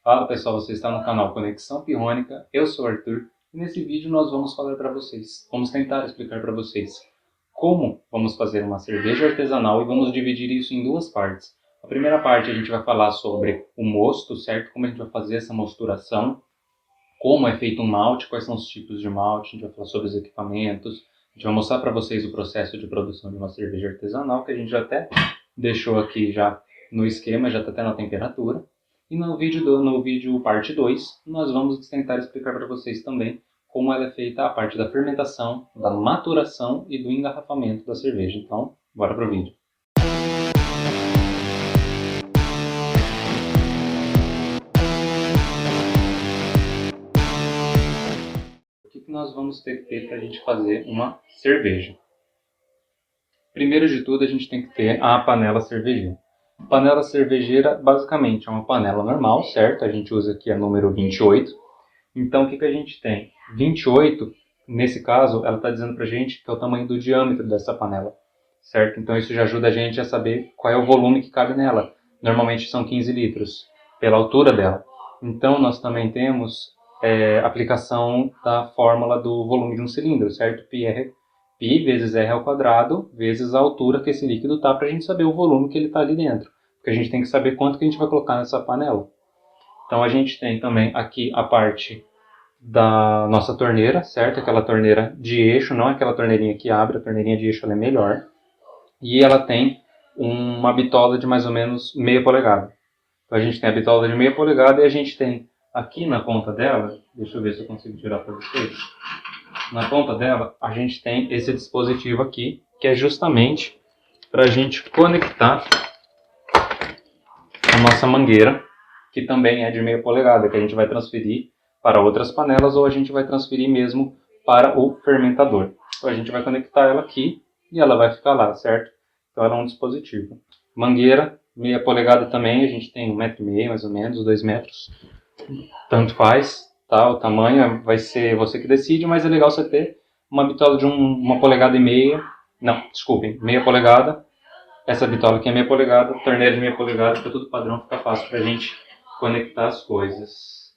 Fala pessoal, você está no canal Conexão Pirrônica, eu sou o Arthur e nesse vídeo nós vamos falar para vocês, vamos tentar explicar para vocês como vamos fazer uma cerveja artesanal e vamos dividir isso em duas partes. A primeira parte a gente vai falar sobre o mosto, certo? Como a gente vai fazer essa mosturação, como é feito um malte, quais são os tipos de malte, a gente vai falar sobre os equipamentos, a gente vai mostrar para vocês o processo de produção de uma cerveja artesanal, que a gente já até deixou aqui já no esquema, já está até na temperatura. E no vídeo parte 2, nós vamos tentar explicar para vocês também como ela é feita a parte da fermentação, da maturação e do engarrafamento da cerveja. Então, bora pro vídeo. O que nós vamos ter que ter para a gente fazer uma cerveja? Primeiro de tudo, a gente tem que ter a panela cervejeira. Panela cervejeira, basicamente, é uma panela normal, certo? A gente usa aqui a número 28. Então, o que a gente tem? 28, nesse caso, ela está dizendo para a gente que é o tamanho do diâmetro dessa panela, certo? Então, isso já ajuda a gente a saber qual é o volume que cabe nela. Normalmente são 15 litros, pela altura dela. Então, nós também temos aplicação da fórmula do volume de um cilindro, certo? Pi vezes R ao quadrado, vezes a altura que esse líquido está, para a gente saber o volume que ele está ali dentro. Porque a gente tem que saber quanto que a gente vai colocar nessa panela. Então a gente tem também aqui a parte da nossa torneira, certo? Aquela torneira de eixo, não aquela torneirinha que abre, a torneirinha de eixo ela é melhor. E ela tem uma bitola de mais ou menos meia polegada. Então a gente tem a bitola de meia polegada e a gente tem aqui na ponta dela, deixa eu ver se eu consigo tirar para vocês. Na ponta dela, a gente tem esse dispositivo aqui, que é justamente para a gente conectar a nossa mangueira, que também é de meia polegada, que a gente vai transferir para outras panelas ou a gente vai transferir mesmo para o fermentador. Então a gente vai conectar ela aqui e ela vai ficar lá, certo? Então ela é um dispositivo. Mangueira, meia polegada também, a gente tem 1,5 m mais ou menos, 2 metros, tanto faz. Tá, o tamanho vai ser você que decide, mas é legal você ter uma bitola de 1,5 polegada. Não, desculpem, meia polegada. Essa bitola aqui é meia polegada, torneira de meia polegada, para tudo padrão ficar fácil para a gente conectar as coisas.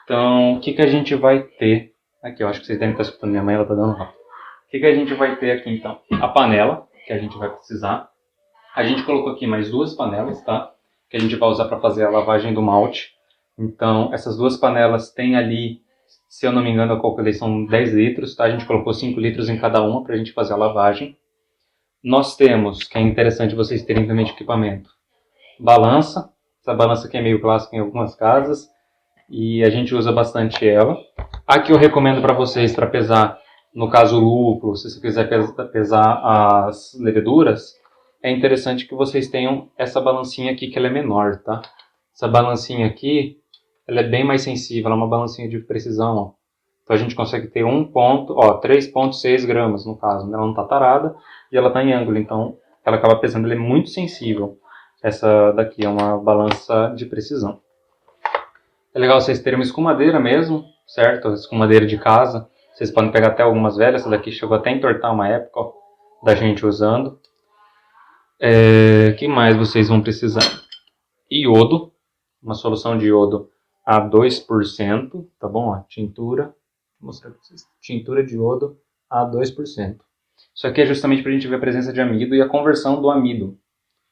Então, o que a gente vai ter? Aqui, eu acho que vocês devem estar escutando minha mãe, ela está dando rápido. O que a gente vai ter aqui então? A panela, que a gente vai precisar. A gente colocou aqui mais duas panelas, tá? Que a gente vai usar para fazer a lavagem do malte. Então, essas duas panelas têm ali, se eu não me engano, eu calculei, são 10 litros, tá? A gente colocou 5 litros em cada uma para a gente fazer a lavagem. Nós temos, que é interessante vocês terem também de equipamento, balança. Essa balança aqui é meio clássica em algumas casas e a gente usa bastante ela. Aqui eu recomendo para vocês, para pesar, no caso o lúpulo, se você quiser pesar as leveduras, é interessante que vocês tenham essa balancinha aqui, que ela é menor, tá? Essa balancinha aqui, ela é bem mais sensível, ela é uma balancinha de precisão, ó. Então a gente consegue ter 3,6 gramas no caso. Ela não está tarada e ela está em ângulo, então ela acaba pesando, ela é muito sensível. Essa daqui é uma balança de precisão. É legal vocês terem uma escumadeira mesmo, certo? Escumadeira de casa. Vocês podem pegar até algumas velhas, essa daqui chegou até a entortar uma época, ó, da gente usando. Que mais vocês vão precisar? Iodo, uma solução de iodo a 2%, tá bom? Ó, tintura. Vou mostrar para vocês. Tintura de iodo a 2%. Isso aqui é justamente para a gente ver a presença de amido e a conversão do amido,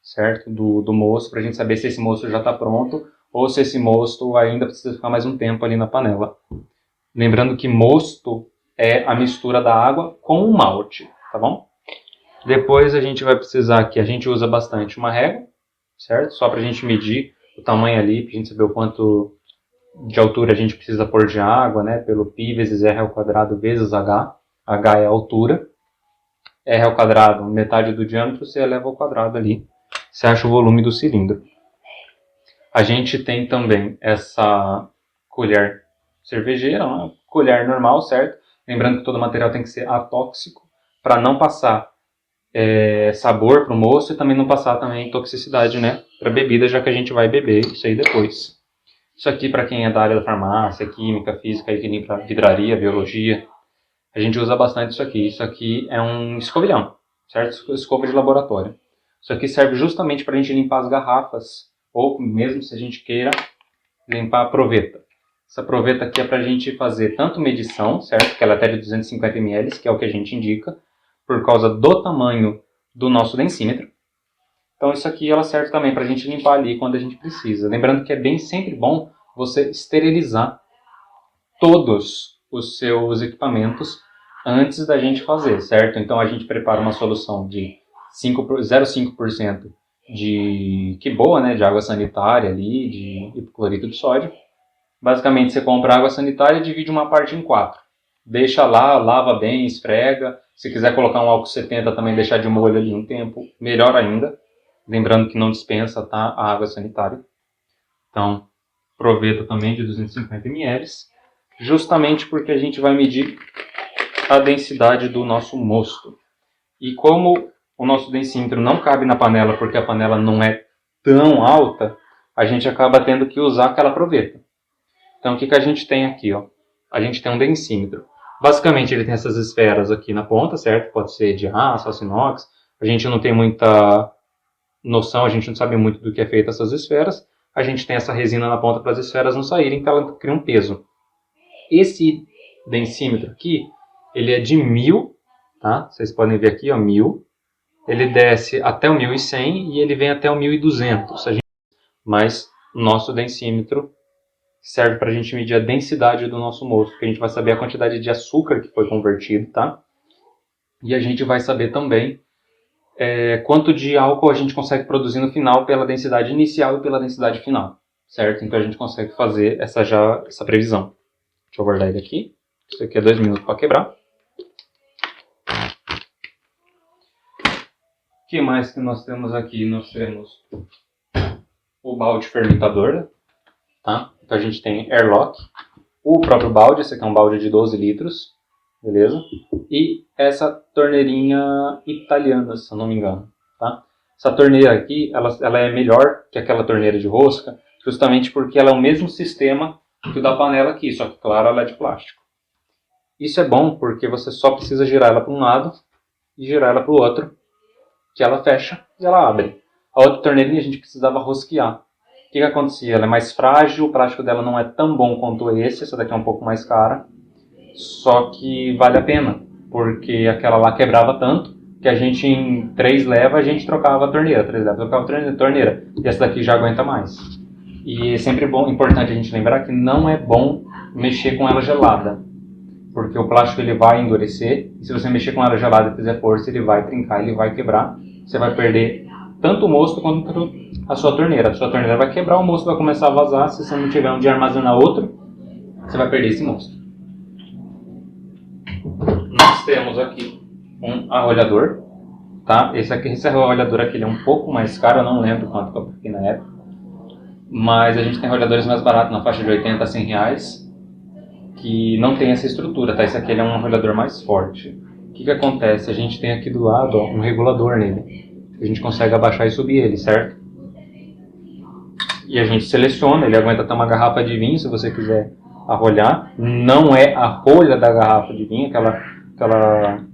certo? Do mosto, para a gente saber se esse mosto já está pronto ou se esse mosto ainda precisa ficar mais um tempo ali na panela. Lembrando que mosto é a mistura da água com o malte, tá bom? Depois a gente vai precisar aqui, a gente usa bastante uma régua, certo? Só para a gente medir o tamanho ali, para a gente saber o quanto de altura a gente precisa pôr de água, né? Pelo π vezes r ao quadrado vezes h. H é a altura. R ao quadrado, metade do diâmetro, você eleva ao quadrado ali. Você acha o volume do cilindro. A gente tem também essa colher cervejeira, uma colher normal, certo? Lembrando que todo material tem que ser atóxico, para não passar sabor para o moço e também não passar também toxicidade, né? Para bebida, já que a gente vai beber isso aí depois. Isso aqui, para quem é da área da farmácia, química, física, e que nem para vidraria, biologia, a gente usa bastante isso aqui. Isso aqui é um escovilhão, certo? Escova de laboratório. Isso aqui serve justamente para a gente limpar as garrafas, ou mesmo se a gente queira limpar a proveta. Essa proveta aqui é para a gente fazer tanto medição, certo? Que ela é até de 250 ml, que é o que a gente indica, por causa do tamanho do nosso densímetro. Então isso aqui ela serve também para a gente limpar ali quando a gente precisa. Lembrando que é sempre bom você esterilizar todos os seus equipamentos antes da gente fazer, certo? Então a gente prepara uma solução de 0,5% de Quiboa, né, de água sanitária ali, de hipoclorito de sódio. Basicamente você compra água sanitária e divide uma parte em 4. Deixa lá, lava bem, esfrega. Se quiser colocar um álcool 70 também, deixar de molho ali um tempo, melhor ainda. Lembrando que não dispensa, tá, a água sanitária. Então, proveta também de 250 ml. Justamente porque a gente vai medir a densidade do nosso mosto. E como o nosso densímetro não cabe na panela porque a panela não é tão alta, a gente acaba tendo que usar aquela proveta. Então o que a gente tem aqui? Ó? A gente tem um densímetro. Basicamente ele tem essas esferas aqui na ponta, certo? Pode ser de aço, aço inox. A gente não tem muita noção, a gente não sabe muito do que é feito essas esferas. A gente tem essa resina na ponta para as esferas não saírem, então ela cria um peso. Esse densímetro aqui, ele é de 1000, tá? Vocês podem ver aqui, ó, 1000. Ele desce até o 1100 e ele vem até o 1200. Mas o nosso densímetro serve para a gente medir a densidade do nosso mosto, que a gente vai saber a quantidade de açúcar que foi convertido, tá? E a gente vai saber também quanto de álcool a gente consegue produzir no final pela densidade inicial e pela densidade final, certo? Então a gente consegue fazer essa previsão. Deixa eu guardar ele aqui. Isso aqui é 2 minutos para quebrar. O que mais que nós temos aqui? Nós temos o balde fermentador, tá? Então a gente tem airlock, o próprio balde, esse aqui é um balde de 12 litros, beleza? E essa torneirinha italiana, se eu não me engano, tá? Essa torneira aqui, ela é melhor que aquela torneira de rosca, justamente porque ela é o mesmo sistema que o da panela aqui, só que, claro, ela é de plástico. Isso é bom porque você só precisa girar ela para um lado e girar ela para o outro, que ela fecha e ela abre. A outra torneirinha a gente precisava rosquear. O que acontecia? Ela é mais frágil, o plástico dela não é tão bom quanto esse, essa daqui é um pouco mais cara, só que vale a pena, porque aquela lá quebrava tanto que a gente em 3 levas a gente trocava a torneira, 3 levas trocava a torneira, e essa daqui já aguenta mais. E é sempre importante a gente lembrar que não é bom mexer com ela gelada, porque o plástico ele vai endurecer, e se você mexer com ela gelada e fizer força, ele vai trincar, ele vai quebrar, você vai perder tanto o mosto quanto a sua torneira. A sua torneira vai quebrar, o mosto vai começar a vazar, se você não tiver onde armazenar outro, você vai perder esse mosto. Nós temos aqui um arrolhador, tá? Esse arrolhador aqui ele é um pouco mais caro, eu não lembro quanto que eu paguei na época, mas a gente tem arrolhadores mais baratos, na faixa de 80 a 100 reais, que não tem essa estrutura, tá? Esse aqui ele é um arrolhador mais forte. O que acontece? A gente tem aqui do lado ó, um regulador nele. A gente consegue abaixar e subir ele, certo? E a gente seleciona, ele aguenta até uma garrafa de vinho, se você quiser arrolhar. Não é a rolha da garrafa de vinho, aquela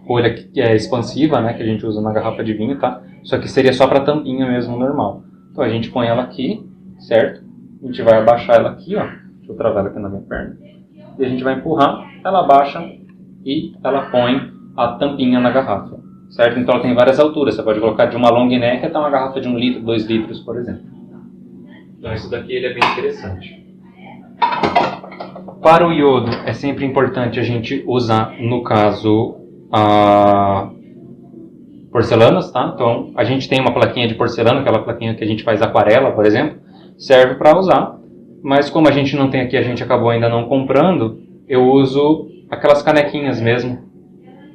rolha que é expansiva, né, que a gente usa na garrafa de vinho, tá? Só que seria só para tampinha mesmo, normal. Então a gente põe ela aqui, certo? A gente vai abaixar ela aqui, ó. Deixa eu travar ela aqui na minha perna. E a gente vai empurrar, ela abaixa e ela põe a tampinha na garrafa, certo? Então ela tem várias alturas. Você pode colocar de uma long neck até uma garrafa de 1 litro, 2 litros, por exemplo. Então isso daqui ele é bem interessante. Para o iodo é sempre importante a gente usar, no caso, porcelanas, tá? Então a gente tem uma plaquinha de porcelana, aquela plaquinha que a gente faz aquarela, por exemplo, serve para usar. Mas como a gente não tem aqui, a gente acabou ainda não comprando, eu uso aquelas canequinhas mesmo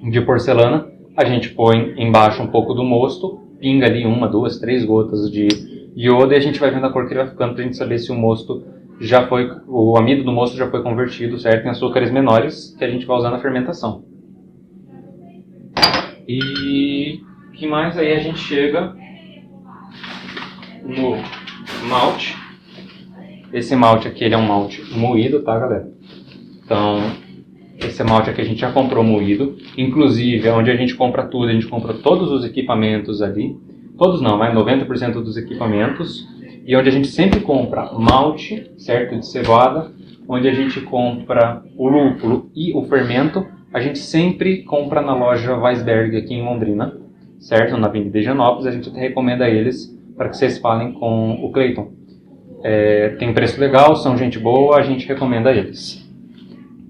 de porcelana. A gente põe embaixo um pouco do mosto, pinga ali 1, 2, 3 gotas de iodo e a gente vai vendo a cor que ele vai ficando pra gente saber se o mosto já foi, o amido do mosto já foi convertido, certo, em açúcares menores que a gente vai usar na fermentação. E o que mais? Aí a gente chega no malte. Esse malte aqui ele é um malte moído, tá, galera? Então, esse malte aqui a gente já comprou moído. Inclusive, onde a gente compra tudo, a gente compra todos os equipamentos ali. Todos não, mas 90% dos equipamentos. e onde a gente sempre compra malte, certo, de cevada, onde a gente compra o lúpulo e o fermento, a gente sempre compra na loja Weisberg aqui em Londrina, certo, na Avenida Higienópolis. A gente até recomenda eles para que vocês falem com o Cleiton. Tem um preço legal, são gente boa, a gente recomenda eles.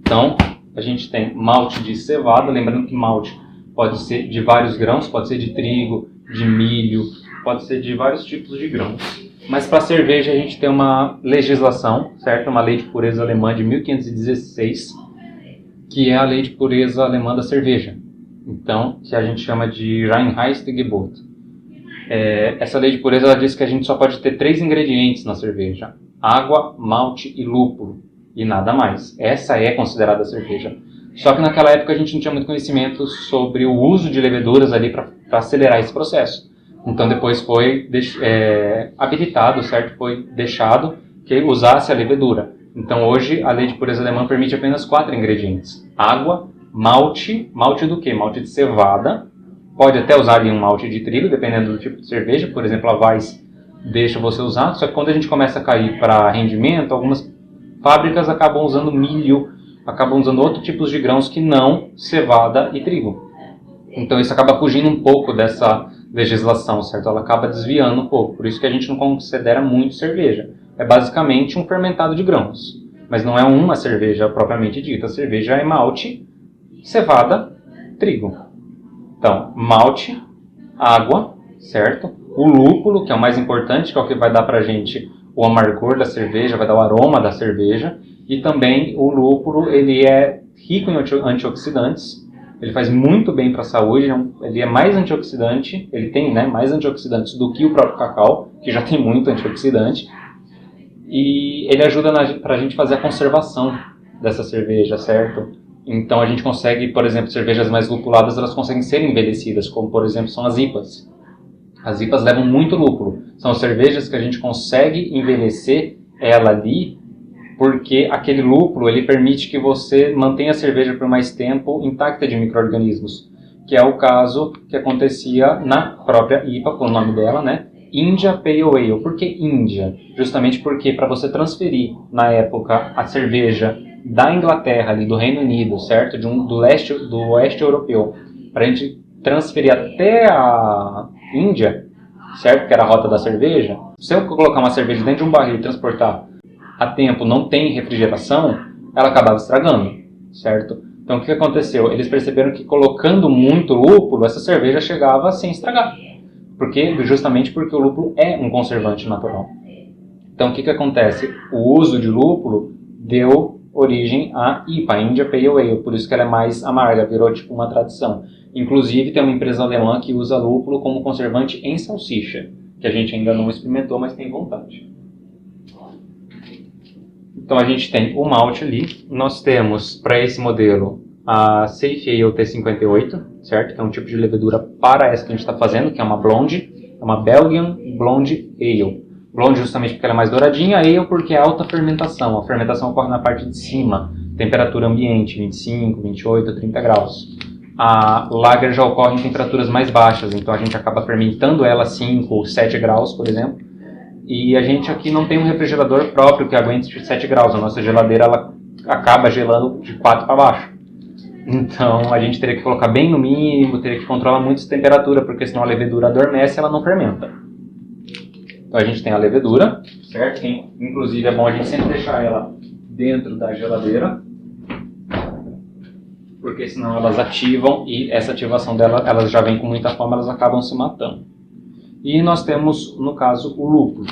Então, a gente tem malte de cevada, lembrando que malte pode ser de vários grãos, pode ser de trigo, de milho, pode ser de vários tipos de grãos. Mas para cerveja a gente tem uma legislação, certo? Uma lei de pureza alemã de 1516, que é a lei de pureza alemã da cerveja. Então, que a gente chama de Reinheitsgebot. Essa lei de pureza ela diz que a gente só pode ter 3 ingredientes na cerveja: água, malte e lúpulo, e nada mais. Essa é considerada cerveja. Só que naquela época a gente não tinha muito conhecimento sobre o uso de leveduras ali para acelerar esse processo. Então depois foi habilitado, certo? Foi deixado que usasse a levedura. Então hoje a lei de pureza alemã permite apenas 4 ingredientes: água, malte do quê? Malte de cevada. Pode até usar ali um malte de trigo, dependendo do tipo de cerveja. Por exemplo, a Weiss deixa você usar. Só que quando a gente começa a cair para rendimento, algumas fábricas acabam usando milho, acabam usando outros tipos de grãos que não cevada e trigo. Então isso acaba fugindo um pouco dessa legislação, certo? Ela acaba desviando um pouco. Por isso que a gente não considera muito cerveja. É basicamente um fermentado de grãos. Mas não é uma cerveja propriamente dita. A cerveja é malte, cevada, trigo. Então, malte, água, certo? O lúpulo, que é o mais importante, que é o que vai dar pra gente o amargor da cerveja, vai dar o aroma da cerveja. E também o lúpulo, ele é rico em antioxidantes. Ele faz muito bem para a saúde, ele é mais antioxidante, ele tem mais antioxidantes do que o próprio cacau, que já tem muito antioxidante. E ele ajuda para a gente fazer a conservação dessa cerveja, certo? Então a gente consegue, por exemplo, cervejas mais lupuladas, elas conseguem ser envelhecidas, como por exemplo são as IPAs. As IPAs levam muito lúpulo. São cervejas que a gente consegue envelhecer ela ali, porque aquele lúpulo ele permite que você mantenha a cerveja por mais tempo intacta de micro-organismos, que é o caso que acontecia na própria IPA, com o nome dela, né? India Pale Ale. Por que Índia? Justamente porque para você transferir, na época, a cerveja da Inglaterra, ali, do Reino Unido, certo? Do oeste europeu, para a gente transferir até a Índia, certo? Que era a rota da cerveja. Se eu colocar uma cerveja dentro de um barril e transportar a tempo, não tem refrigeração, ela acabava estragando, certo? Então o que aconteceu? Eles perceberam que colocando muito lúpulo, essa cerveja chegava sem estragar. Justamente porque o lúpulo é um conservante natural. Então o que acontece? O uso de lúpulo deu origem à IPA, a India Pale Ale, por isso que ela é mais amarga, virou tipo uma tradição. Inclusive tem uma empresa alemã que usa lúpulo como conservante em salsicha, que a gente ainda não experimentou, mas tem vontade. Então a gente tem o malte ali, nós temos para esse modelo a Safe Ale T58, certo? Que é um tipo de levedura para essa que a gente está fazendo, que é uma blonde, é uma Belgian Blonde Ale. Blonde justamente porque ela é mais douradinha, Ale porque é alta fermentação, a fermentação ocorre na parte de cima, temperatura ambiente, 25, 28, 30 graus. A Lager já ocorre em temperaturas mais baixas, então a gente acaba fermentando ela a 5, 7 graus, por exemplo. E a gente aqui não tem um refrigerador próprio que aguente 7 graus. A nossa geladeira ela acaba gelando de 4 para baixo. Então a gente teria que colocar bem no mínimo, teria que controlar muito essa temperatura, porque senão a levedura adormece e ela não fermenta. Então a gente tem a levedura, certo? Inclusive é bom a gente sempre deixar ela dentro da geladeira, porque senão elas ativam e essa ativação dela, elas já vêm com muita fome, elas acabam se matando. E nós temos, no caso, o lúpulo.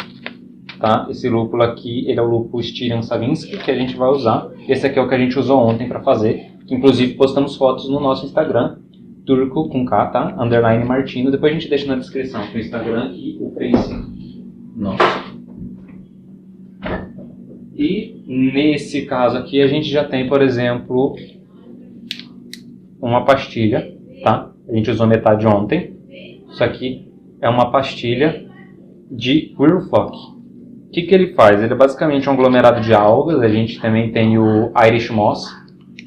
Tá? Esse lúpulo aqui, ele é o lúpulo Styrian Savinski, que a gente vai usar. Esse aqui é o que a gente usou ontem para fazer. Que, inclusive, postamos fotos no nosso Instagram, turco com K, tá? _ Martino. Depois a gente deixa na descrição o Instagram e o Face nosso. E nesse caso aqui a gente já tem, por exemplo, uma pastilha, tá? A gente usou metade ontem. Isso aqui é uma pastilha de Whirlpock. O que ele faz? Ele é basicamente um aglomerado de algas. A gente também tem o Irish Moss,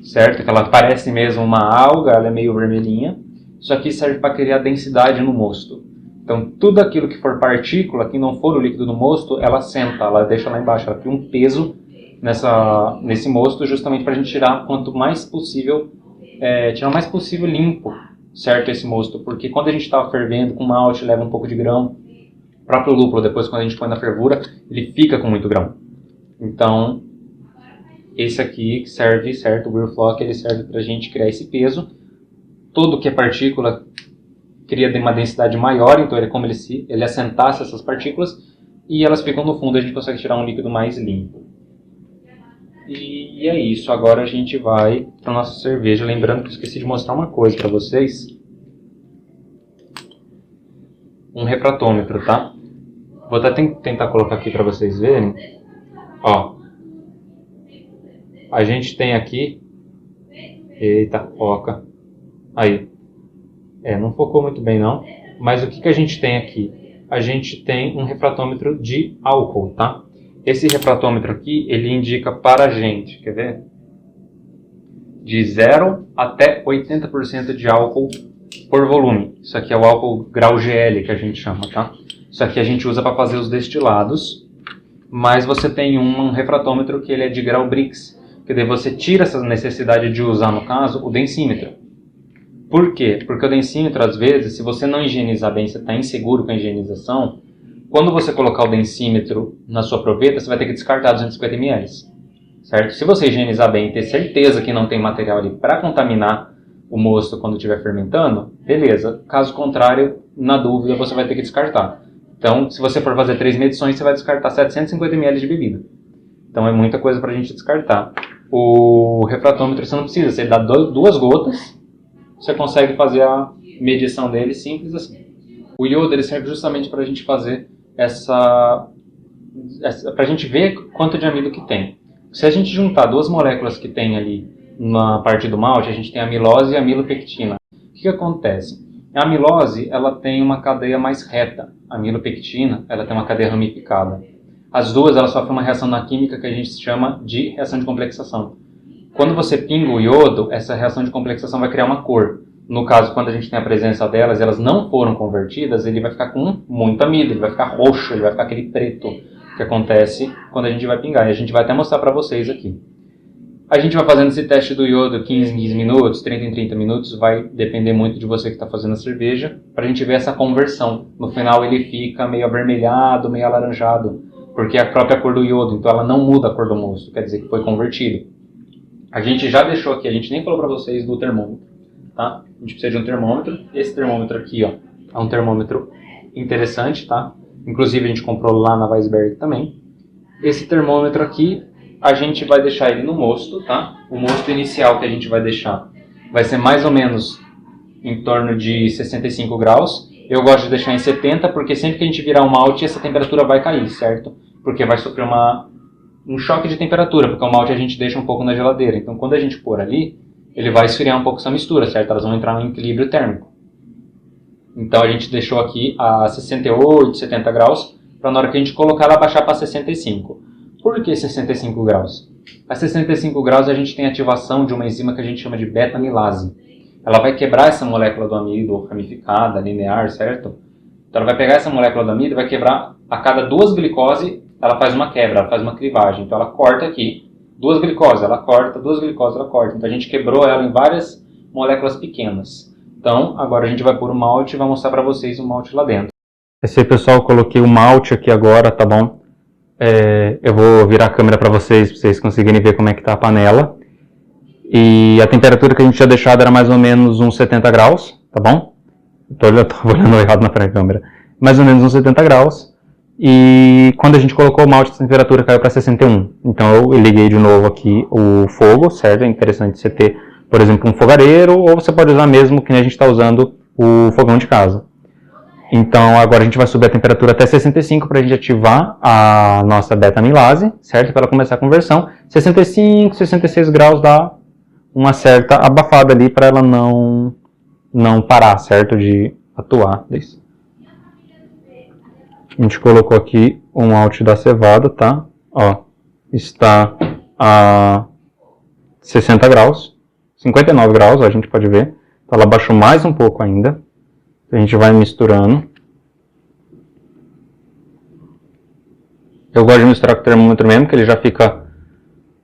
certo? Que ela parece mesmo uma alga, ela é meio vermelhinha. Isso aqui serve para criar densidade no mosto. Então, tudo aquilo que for partícula, que não for o líquido do mosto, ela senta, ela deixa lá embaixo, ela cria um peso nesse mosto, justamente para a gente tirar quanto mais possível, tirar o mais possível limpo, certo, esse mosto. Porque quando a gente está fervendo com malte, leva um pouco de grão. O próprio lúpulo, depois quando a gente põe na fervura, ele fica com muito grão. Então, esse aqui serve, certo, o Brew Flock, ele serve para a gente criar esse peso. Tudo que é partícula cria uma densidade maior, então ele é como ele assentasse essas partículas e elas ficam no fundo, a gente consegue tirar um líquido mais limpo. E é isso, agora a gente vai para a nossa cerveja. Lembrando que eu esqueci de mostrar uma coisa para vocês. Um refratômetro, tá? Vou até tentar colocar aqui para vocês verem. Ó, a gente tem aqui... Eita, foca. Aí. Não focou muito bem não. Mas o que a gente tem aqui? A gente tem um refratômetro de álcool, tá? Esse refratômetro aqui, ele indica para a gente, quer ver? De 0 até 80% de álcool por volume. Isso aqui é o álcool grau GL que a gente chama, tá? Isso aqui a gente usa para fazer os destilados. Mas você tem um refratômetro que ele é de grau Brix. Que daí você tira essa necessidade de usar, no caso, o densímetro. Por quê? Porque o densímetro, às vezes, se você não higienizar bem, você está inseguro com a higienização, quando você colocar o densímetro na sua proveta, você vai ter que descartar 250 ml. Certo? Se você higienizar bem e ter certeza que não tem material ali para contaminar o mosto quando estiver fermentando, beleza. Caso contrário, na dúvida, você vai ter que descartar. Então, se você for fazer 3 medições, você vai descartar 750 ml de bebida. Então, é muita coisa para a gente descartar. O refratômetro você não precisa, você dá 2 gotas, você consegue fazer a medição dele simples assim. O iodo ele serve justamente para a gente fazer para a gente ver quanto de amido que tem. Se a gente juntar 2 moléculas que tem ali na parte do malte, a gente tem a amilose e a amilopectina. O que acontece? A amilose ela tem uma cadeia mais reta. A amilopectina ela tem uma cadeia ramificada. As duas elas sofrem uma reação na química que a gente chama de reação de complexação. Quando você pinga o iodo, essa reação de complexação vai criar uma cor. No caso, quando a gente tem a presença delas e elas não foram convertidas, ele vai ficar com muito amido, ele vai ficar roxo, ele vai ficar aquele preto que acontece quando a gente vai pingar. E a gente vai até mostrar para vocês aqui. A gente vai fazendo esse teste do iodo 15 em 15 minutos, 30 em 30 minutos, vai depender muito de você que está fazendo a cerveja, para a gente ver essa conversão. No final ele fica meio avermelhado, meio alaranjado, porque é a própria cor do iodo, então ela não muda a cor do mosto, quer dizer que foi convertido. A gente já deixou aqui, a gente nem falou para vocês do termômetro, tá? A gente precisa de um termômetro. Esse termômetro aqui, ó, é um termômetro interessante, tá? Inclusive a gente comprou lá na Weisberg também. Esse termômetro aqui, a gente vai deixar ele no mosto, tá? O mosto inicial que a gente vai deixar vai ser mais ou menos em torno de 65 graus. Eu gosto de deixar em 70, porque sempre que a gente virar o malte, essa temperatura vai cair, certo? Porque vai sofrer um choque de temperatura, porque o malte a gente deixa um pouco na geladeira. Então, quando a gente pôr ali, ele vai esfriar um pouco essa mistura, certo? Elas vão entrar em equilíbrio térmico. Então, a gente deixou aqui a 68, 70 graus, para na hora que a gente colocar ela baixar para 65. Por que 65 graus? A 65 graus a gente tem ativação de uma enzima que a gente chama de beta-amilase. Ela vai quebrar essa molécula do amido ramificada, linear, certo? Então, ela vai pegar essa molécula do amido e vai quebrar a cada 2 glicose. Ela faz uma quebra, ela faz uma cribagem. Então ela corta aqui, 2 glicoses, ela corta, 2 glicoses, ela corta. Então a gente quebrou ela em várias moléculas pequenas. Então agora a gente vai pôr o malte e vai mostrar para vocês o malte lá dentro. Esse aí, pessoal, eu coloquei o malte aqui agora, tá bom? Eu vou virar a câmera para vocês conseguirem ver como é que tá a panela. E a temperatura que a gente tinha deixado era mais ou menos uns 70 graus, tá bom? Tô olhando errado na frente da câmera. Mais ou menos uns 70 graus. E quando a gente colocou o malte, a temperatura caiu para 61. Então eu liguei de novo aqui o fogo, certo? É interessante você ter, por exemplo, um fogareiro, ou você pode usar mesmo que a gente está usando o fogão de casa. Então agora a gente vai subir a temperatura até 65 para a gente ativar a nossa beta-amilase, certo? Para ela começar a conversão. 65, 66 graus dá uma certa abafada ali para ela não parar, certo? De atuar. A gente colocou aqui o malte da cevada, tá? Ó, está a 60 graus, 59 graus, ó, a gente pode ver. Então ela baixou mais um pouco ainda. A gente vai misturando. Eu gosto de misturar com o termômetro mesmo, que ele já fica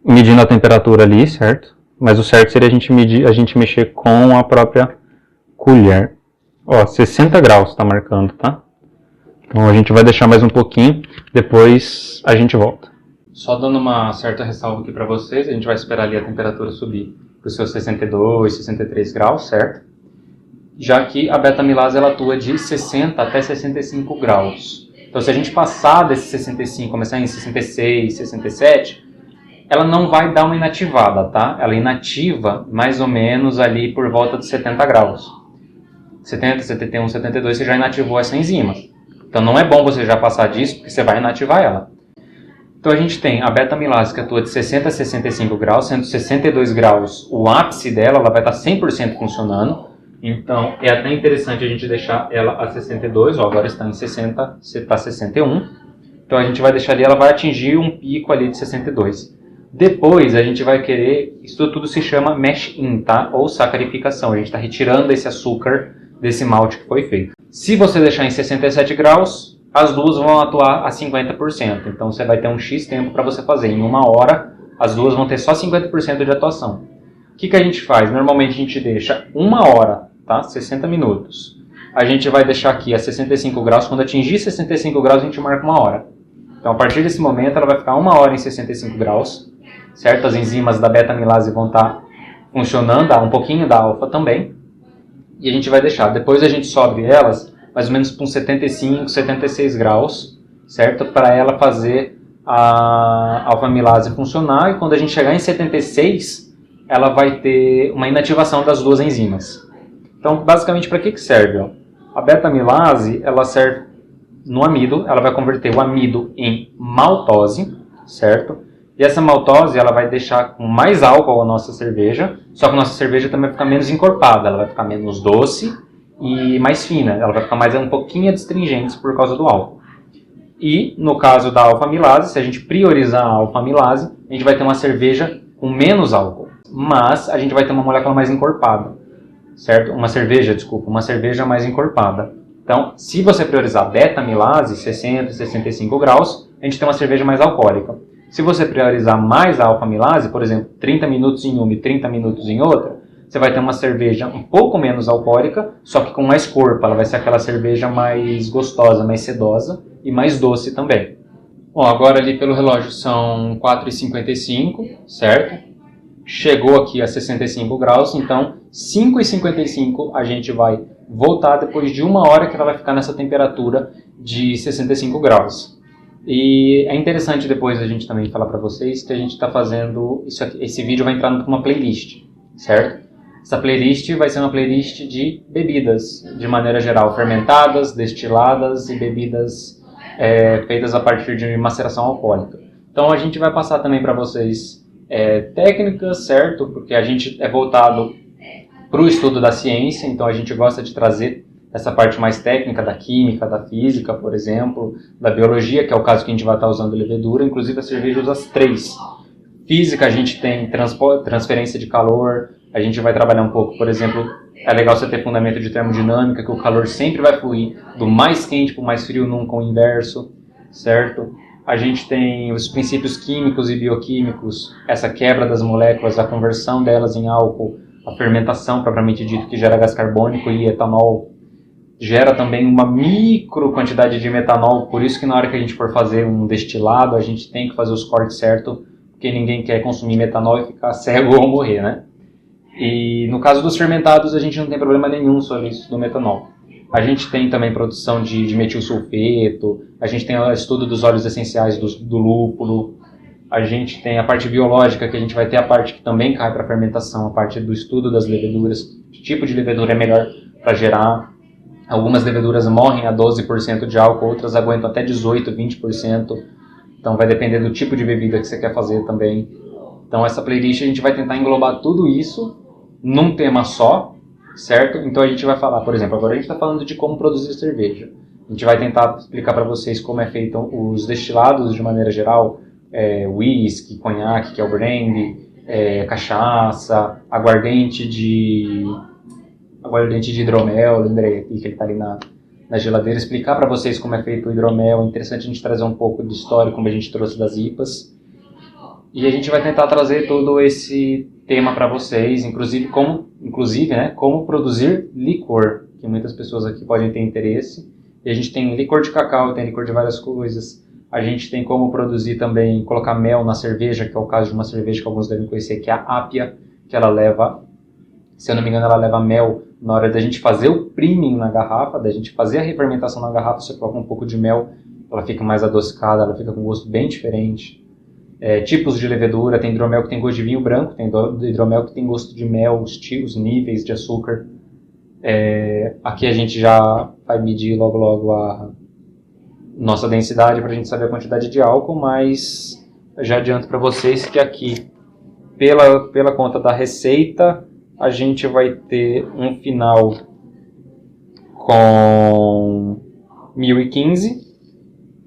medindo a temperatura ali, certo? Mas o certo seria a gente mexer com a própria colher. Ó, 60 graus tá marcando, tá? Então a gente vai deixar mais um pouquinho, depois a gente volta. Só dando uma certa ressalva aqui para vocês, a gente vai esperar ali a temperatura subir para os seus 62, 63 graus, certo? Já que a beta-amilase ela atua de 60 até 65 graus. Então se a gente passar desses 65, começar em 66, 67, ela não vai dar uma inativada, tá? Ela inativa mais ou menos ali por volta de 70 graus. 70, 71, 72 você já inativou essa enzima. Então não é bom você já passar disso, porque você vai inativar ela. Então a gente tem a beta-amilase que atua de 60 a 65 graus, sendo 62 graus o ápice dela, ela vai estar 100% funcionando. Então é até interessante a gente deixar ela a 62, ó, agora está em 60, está 61. Então a gente vai deixar ali, ela vai atingir um pico ali de 62. Depois a gente vai querer, isso tudo se chama mash-in, tá? Ou sacarificação, a gente está retirando esse açúcar desse malte que foi feito. Se você deixar em 67 graus, as duas vão atuar a 50%. Então você vai ter um X tempo para você fazer. Em 1 hora, as duas vão ter só 50% de atuação. O que a gente faz? Normalmente a gente deixa 1 hora, tá? 60 minutos. A gente vai deixar aqui a 65 graus. Quando atingir 65 graus, a gente marca 1 hora. Então a partir desse momento, ela vai ficar 1 hora em 65 graus. Certo? As enzimas da beta-amilase vão estar funcionando, um pouquinho da alfa também. E a gente vai deixar. Depois a gente sobe elas mais ou menos com 75, 76 graus, certo? Para ela fazer a alfa-amilase funcionar. E quando a gente chegar em 76, ela vai ter uma inativação das duas enzimas. Então, basicamente, para que serve? Ó? A beta-amilase, ela serve no amido, ela vai converter o amido em maltose, certo? E essa maltose, ela vai deixar com mais álcool a nossa cerveja, só que a nossa cerveja também vai ficar menos encorpada, ela vai ficar menos doce e mais fina, ela vai ficar mais um pouquinho astringente por causa do álcool. E no caso da alfa-amilase, se a gente priorizar a alfa-amilase, a gente vai ter uma cerveja com menos álcool, mas a gente vai ter uma molécula mais encorpada, certo? Uma cerveja mais encorpada. Então, se você priorizar a beta-amilase, 60, 65 graus, a gente tem uma cerveja mais alcoólica. Se você priorizar mais a alfa-amilase, por exemplo, 30 minutos em uma e 30 minutos em outra, você vai ter uma cerveja um pouco menos alcoólica, só que com mais corpo. Ela vai ser aquela cerveja mais gostosa, mais sedosa e mais doce também. Bom, agora ali pelo relógio são 4h55, certo? Chegou aqui a 65 graus, então 5h55 a gente vai voltar depois de 1 hora que ela vai ficar nessa temperatura de 65 graus. E é interessante depois a gente também falar para vocês que a gente está fazendo isso aqui, esse vídeo vai entrar numa playlist, certo? Essa playlist vai ser uma playlist de bebidas, de maneira geral, fermentadas, destiladas e bebidas feitas a partir de maceração alcoólica. Então a gente vai passar também para vocês técnicas, certo? Porque a gente é voltado para o estudo da ciência, então a gente gosta de trazer essa parte mais técnica da química, da física, por exemplo, da biologia, que é o caso que a gente vai estar usando levedura, inclusive a cerveja usa as 3. Física, a gente tem transferência de calor, a gente vai trabalhar um pouco, por exemplo, é legal você ter fundamento de termodinâmica, que o calor sempre vai fluir do mais quente para o mais frio, nunca o inverso, certo? A gente tem os princípios químicos e bioquímicos, essa quebra das moléculas, a conversão delas em álcool, a fermentação propriamente dito, que gera gás carbônico e etanol, gera também uma micro quantidade de metanol, por isso que na hora que a gente for fazer um destilado, a gente tem que fazer os cortes certos, porque ninguém quer consumir metanol e ficar cego ou morrer, né? E no caso dos fermentados, a gente não tem problema nenhum sobre isso do metanol. A gente tem também produção de metilsulfeto, a gente tem o estudo dos óleos essenciais do lúpulo, a gente tem a parte biológica, que a gente vai ter a parte que também cai para a fermentação, a parte do estudo das leveduras, que tipo de levedura é melhor para gerar. Algumas leveduras morrem a 12% de álcool, outras aguentam até 18%, 20%. Então vai depender do tipo de bebida que você quer fazer também. Então essa playlist a gente vai tentar englobar tudo isso num tema só, certo? Então a gente vai falar, por exemplo, agora a gente está falando de como produzir cerveja. A gente vai tentar explicar para vocês como é feito os destilados de maneira geral, whisky, conhaque, que é o brandy, cachaça, aguardente de hidromel, lembrei aqui que ele está ali na geladeira, explicar para vocês como é feito o hidromel. É interessante a gente trazer um pouco de história, como a gente trouxe das IPAs. E a gente vai tentar trazer todo esse tema para vocês, inclusive como produzir licor, que muitas pessoas aqui podem ter interesse. E a gente tem licor de cacau, tem licor de várias coisas. A gente tem como produzir também, colocar mel na cerveja, que é o caso de uma cerveja que alguns devem conhecer, que é a Apia, que ela leva, se eu não me engano, ela leva mel na hora da gente fazer o priming na garrafa, da gente fazer a refermentação na garrafa, você coloca um pouco de mel, ela fica mais adocicada, ela fica com um gosto bem diferente. Tipos de levedura, tem hidromel que tem gosto de vinho branco, tem hidromel que tem gosto de mel, os níveis de açúcar. Aqui a gente já vai medir logo a nossa densidade para a gente saber a quantidade de álcool, mas já adianto para vocês que aqui, pela conta da receita, a gente vai ter um final com 1015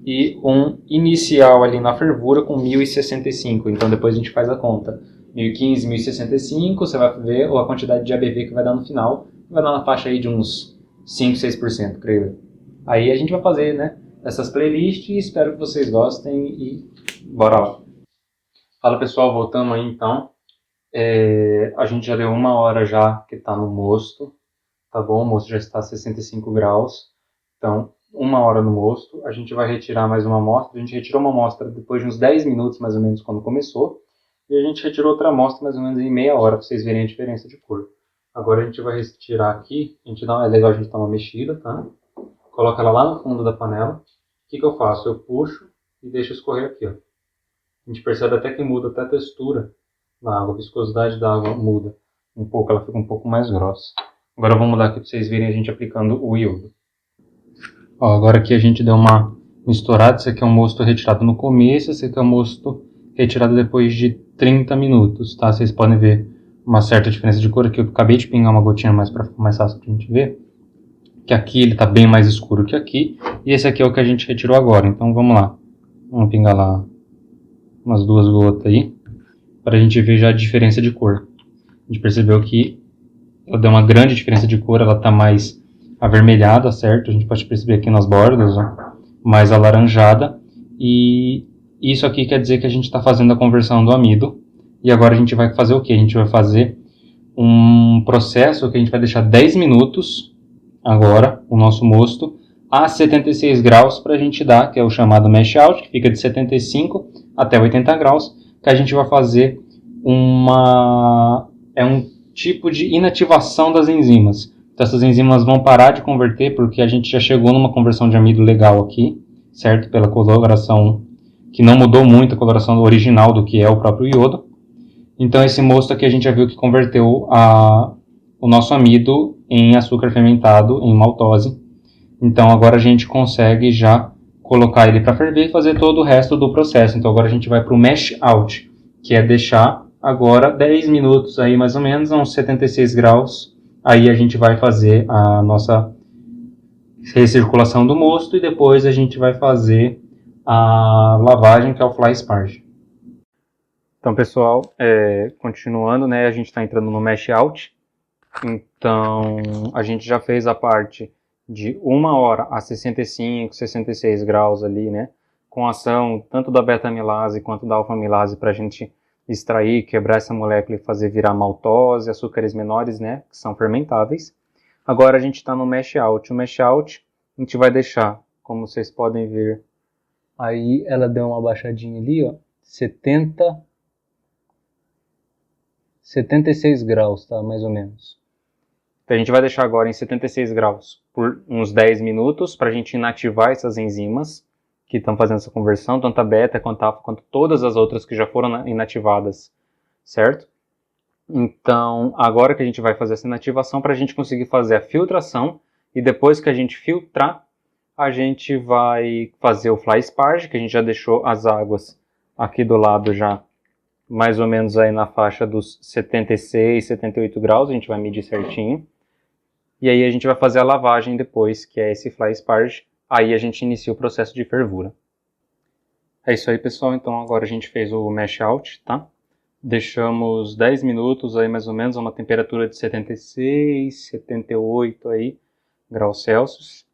e um inicial ali na fervura com 1065. Então depois a gente faz a conta. 1015, 1065, você vai ver a quantidade de ABV que vai dar no final. Vai dar na faixa aí de uns 5, 6%, creio eu. Aí a gente vai fazer, né, essas playlists e espero que vocês gostem e bora lá. Fala pessoal, voltamos aí então. A gente já deu 1 hora já que está no mosto, tá bom? O mosto já está a 65 graus. Então, 1 hora no mosto. A gente vai retirar mais uma amostra. A gente retirou uma amostra depois de uns 10 minutos mais ou menos quando começou. E a gente retirou outra amostra mais ou menos em meia hora para vocês verem a diferença de cor. Agora a gente vai retirar aqui. É legal a gente dar uma mexida, tá? Coloca ela lá no fundo da panela. O que eu faço? Eu puxo e deixo escorrer aqui, ó. A gente percebe até que muda até a textura da água, a viscosidade da água muda um pouco, ela fica um pouco mais grossa. Agora eu vou mudar aqui para vocês verem a gente aplicando o iodo. Ó, agora aqui a gente deu uma misturada, esse aqui é um mosto retirado no começo, esse aqui é um mosto retirado depois de 30 minutos, tá? Vocês podem ver uma certa diferença de cor aqui, eu acabei de pingar uma gotinha mais para ficar mais fácil pra gente ver. Que aqui ele tá bem mais escuro que aqui, e esse aqui é o que a gente retirou agora, então vamos lá. Vamos pingar lá umas 2 gotas aí, para a gente ver já a diferença de cor. A gente percebeu que ela deu uma grande diferença de cor, ela está mais avermelhada, certo? A gente pode perceber aqui nas bordas, ó, mais alaranjada. E isso aqui quer dizer que a gente está fazendo a conversão do amido. E agora a gente vai fazer o quê? A gente vai fazer um processo que a gente vai deixar 10 minutos, agora, o nosso mosto, a 76 graus para a gente dar, que é o chamado mash out, que fica de 75 até 80 graus, que a gente vai fazer um tipo de inativação das enzimas. Então essas enzimas vão parar de converter, porque a gente já chegou numa conversão de amido legal aqui, certo? Pela coloração, que não mudou muito a coloração original do que é o próprio iodo. Então esse mosto aqui a gente já viu que converteu o nosso amido em açúcar fermentado, em maltose. Então agora a gente consegue já colocar ele para ferver e fazer todo o resto do processo. Então agora a gente vai para o mash out, que é deixar agora 10 minutos aí mais ou menos, a uns 76 graus. Aí a gente vai fazer a nossa recirculação do mosto e depois a gente vai fazer a lavagem, que é o fly sparge. Então pessoal, continuando, né, a gente está entrando no mash out. Então a gente já fez a parte de 1 hora a 65, 66 graus ali, né? Com ação tanto da beta-amilase quanto da alfa-amilase para a gente extrair, quebrar essa molécula e fazer virar maltose, açúcares menores, né? Que são fermentáveis. Agora a gente está no mash out. O mash out a gente vai deixar, como vocês podem ver, aí ela deu uma baixadinha ali, ó, 76 graus, tá? Mais ou menos. Então a gente vai deixar agora em 76 graus por uns 10 minutos para a gente inativar essas enzimas que estão fazendo essa conversão, tanto a beta quanto a alfa, quanto todas as outras que já foram inativadas, certo? Então agora que a gente vai fazer essa inativação para a gente conseguir fazer a filtração e depois que a gente filtrar, a gente vai fazer o fly sparge, que a gente já deixou as águas aqui do lado já mais ou menos aí na faixa dos 76, 78 graus, a gente vai medir certinho. E aí a gente vai fazer a lavagem depois, que é esse fly sparge. Aí a gente inicia o processo de fervura. É isso aí, pessoal. Então agora a gente fez o mash out, tá? Deixamos 10 minutos aí mais ou menos a uma temperatura de 76, 78 aí, graus Celsius.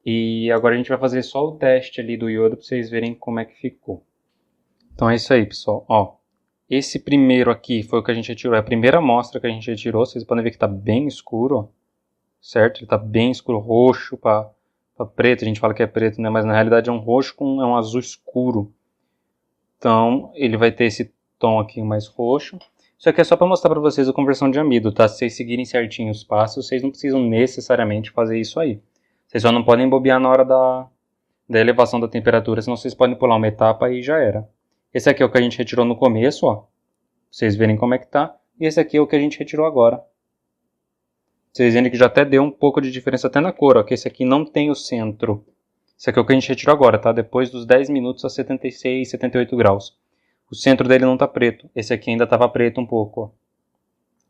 E agora a gente vai fazer só o teste ali do iodo para vocês verem como é que ficou. Então é isso aí, pessoal. Ó, esse primeiro aqui foi o que a gente retirou, é a primeira amostra que a gente retirou. Vocês podem ver que está bem escuro, ó, certo? Ele está bem escuro, roxo para preto. A gente fala que é preto, né? Mas na realidade é um roxo com um azul escuro. Então ele vai ter esse tom aqui mais roxo. Isso aqui é só para mostrar para vocês a conversão de amido, tá? Se vocês seguirem certinho os passos, vocês não precisam necessariamente fazer isso aí. Vocês só não podem bobear na hora da elevação da temperatura, senão vocês podem pular uma etapa e já era. Esse aqui é o que a gente retirou no começo, ó. Pra vocês verem como é que tá. E esse aqui é o que a gente retirou agora. Vocês verem que já até deu um pouco de diferença até na cor, ó. Que esse aqui não tem o centro. Esse aqui é o que a gente retirou agora, tá? Depois dos 10 minutos a 76, 78 graus. O centro dele não tá preto. Esse aqui ainda tava preto um pouco, ó.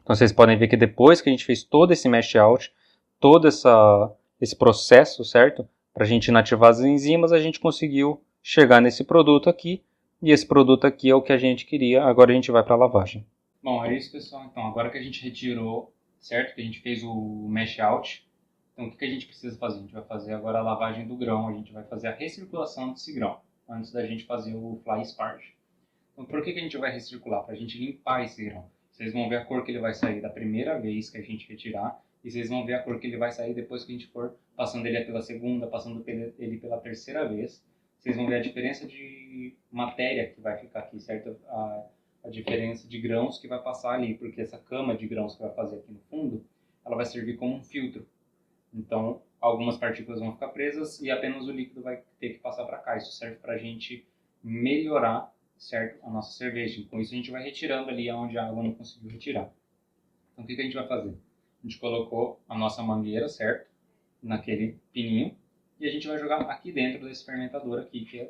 Então vocês podem ver que depois que a gente fez todo esse mash out, todo esse processo, certo? Para a gente inativar as enzimas, a gente conseguiu chegar nesse produto aqui. E esse produto aqui é o que a gente queria. Agora a gente vai para a lavagem. Bom, é isso, pessoal. Então, agora que a gente retirou, certo? Que a gente fez o mash out. Então, o que a gente precisa fazer? A gente vai fazer agora a lavagem do grão. A gente vai fazer a recirculação desse grão, antes da gente fazer o fly sparge. Então, por que a gente vai recircular? Para a gente limpar esse grão. Vocês vão ver a cor que ele vai sair da primeira vez que a gente retirar. E vocês vão ver a cor que ele vai sair depois que a gente for passando ele pela segunda, passando ele pela terceira vez. Vocês vão ver a diferença de matéria que vai ficar aqui, certo? A diferença de grãos que vai passar ali. Porque essa cama de grãos que vai fazer aqui no fundo, ela vai servir como um filtro. Então, algumas partículas vão ficar presas e apenas o líquido vai ter que passar para cá. Isso serve para a gente melhorar, certo, a nossa cerveja. Com isso a gente vai retirando ali onde a água não conseguiu retirar. Então o que a gente vai fazer? A gente colocou a nossa mangueira, certo, naquele pininho, e a gente vai jogar aqui dentro desse fermentador aqui que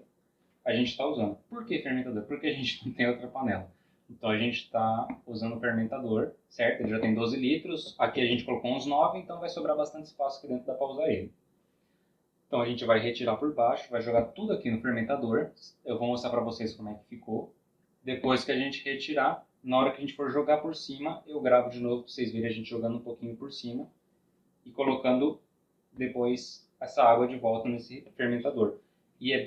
a gente está usando. Por que fermentador? Porque a gente não tem outra panela. Então a gente está usando o fermentador, certo? Ele já tem 12 litros, aqui a gente colocou uns 9, então vai sobrar bastante espaço aqui dentro, dá para usar ele. Então a gente vai retirar por baixo, vai jogar tudo aqui no fermentador. Eu vou mostrar para vocês como é que ficou. Depois que a gente retirar, na hora que a gente for jogar por cima, eu gravo de novo para vocês verem a gente jogando um pouquinho por cima e colocando depois essa água de volta nesse fermentador. E é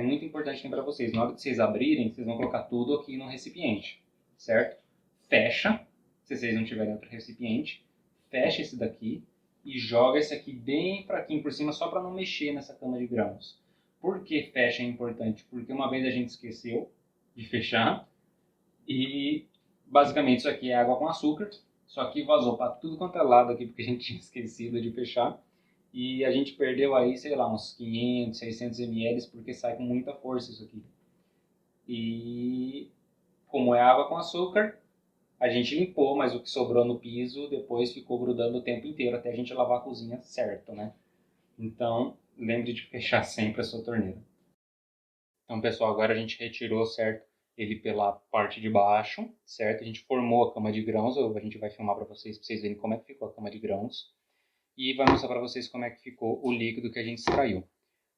muito importante lembrar vocês, na hora que vocês abrirem, vocês vão colocar tudo aqui no recipiente, certo? Fecha, se vocês não tiverem outro recipiente, fecha esse daqui e joga esse aqui bem fraquinho por cima, só para não mexer nessa cama de grãos. Por que fecha é importante? Porque uma vez a gente esqueceu de fechar e basicamente isso aqui é água com açúcar, só que vazou para tudo quanto é lado aqui porque a gente tinha esquecido de fechar. E a gente perdeu aí, sei lá, uns 500, 600 ml, porque sai com muita força isso aqui. E como é água com açúcar, a gente limpou, mas o que sobrou no piso depois ficou grudando o tempo inteiro, até a gente lavar a cozinha certo, né? Então, lembre de fechar sempre a sua torneira. Então, pessoal, agora a gente retirou, certo, ele pela parte de baixo, certo? A gente formou a cama de grãos, a gente vai filmar para vocês verem como é que ficou a cama de grãos. E vai mostrar para vocês como é que ficou o líquido que a gente extraiu.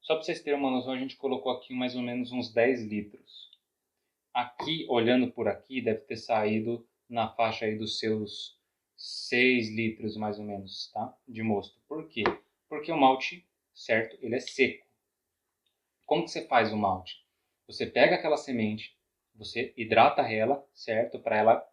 Só para vocês terem uma noção, a gente colocou aqui mais ou menos uns 10 litros. Aqui, olhando por aqui, deve ter saído na faixa aí dos seus 6 litros mais ou menos, tá? De mosto. Por quê? Porque o malte, certo, ele é seco. Como que você faz o malte? Você pega aquela semente, você hidrata ela, certo? Para ela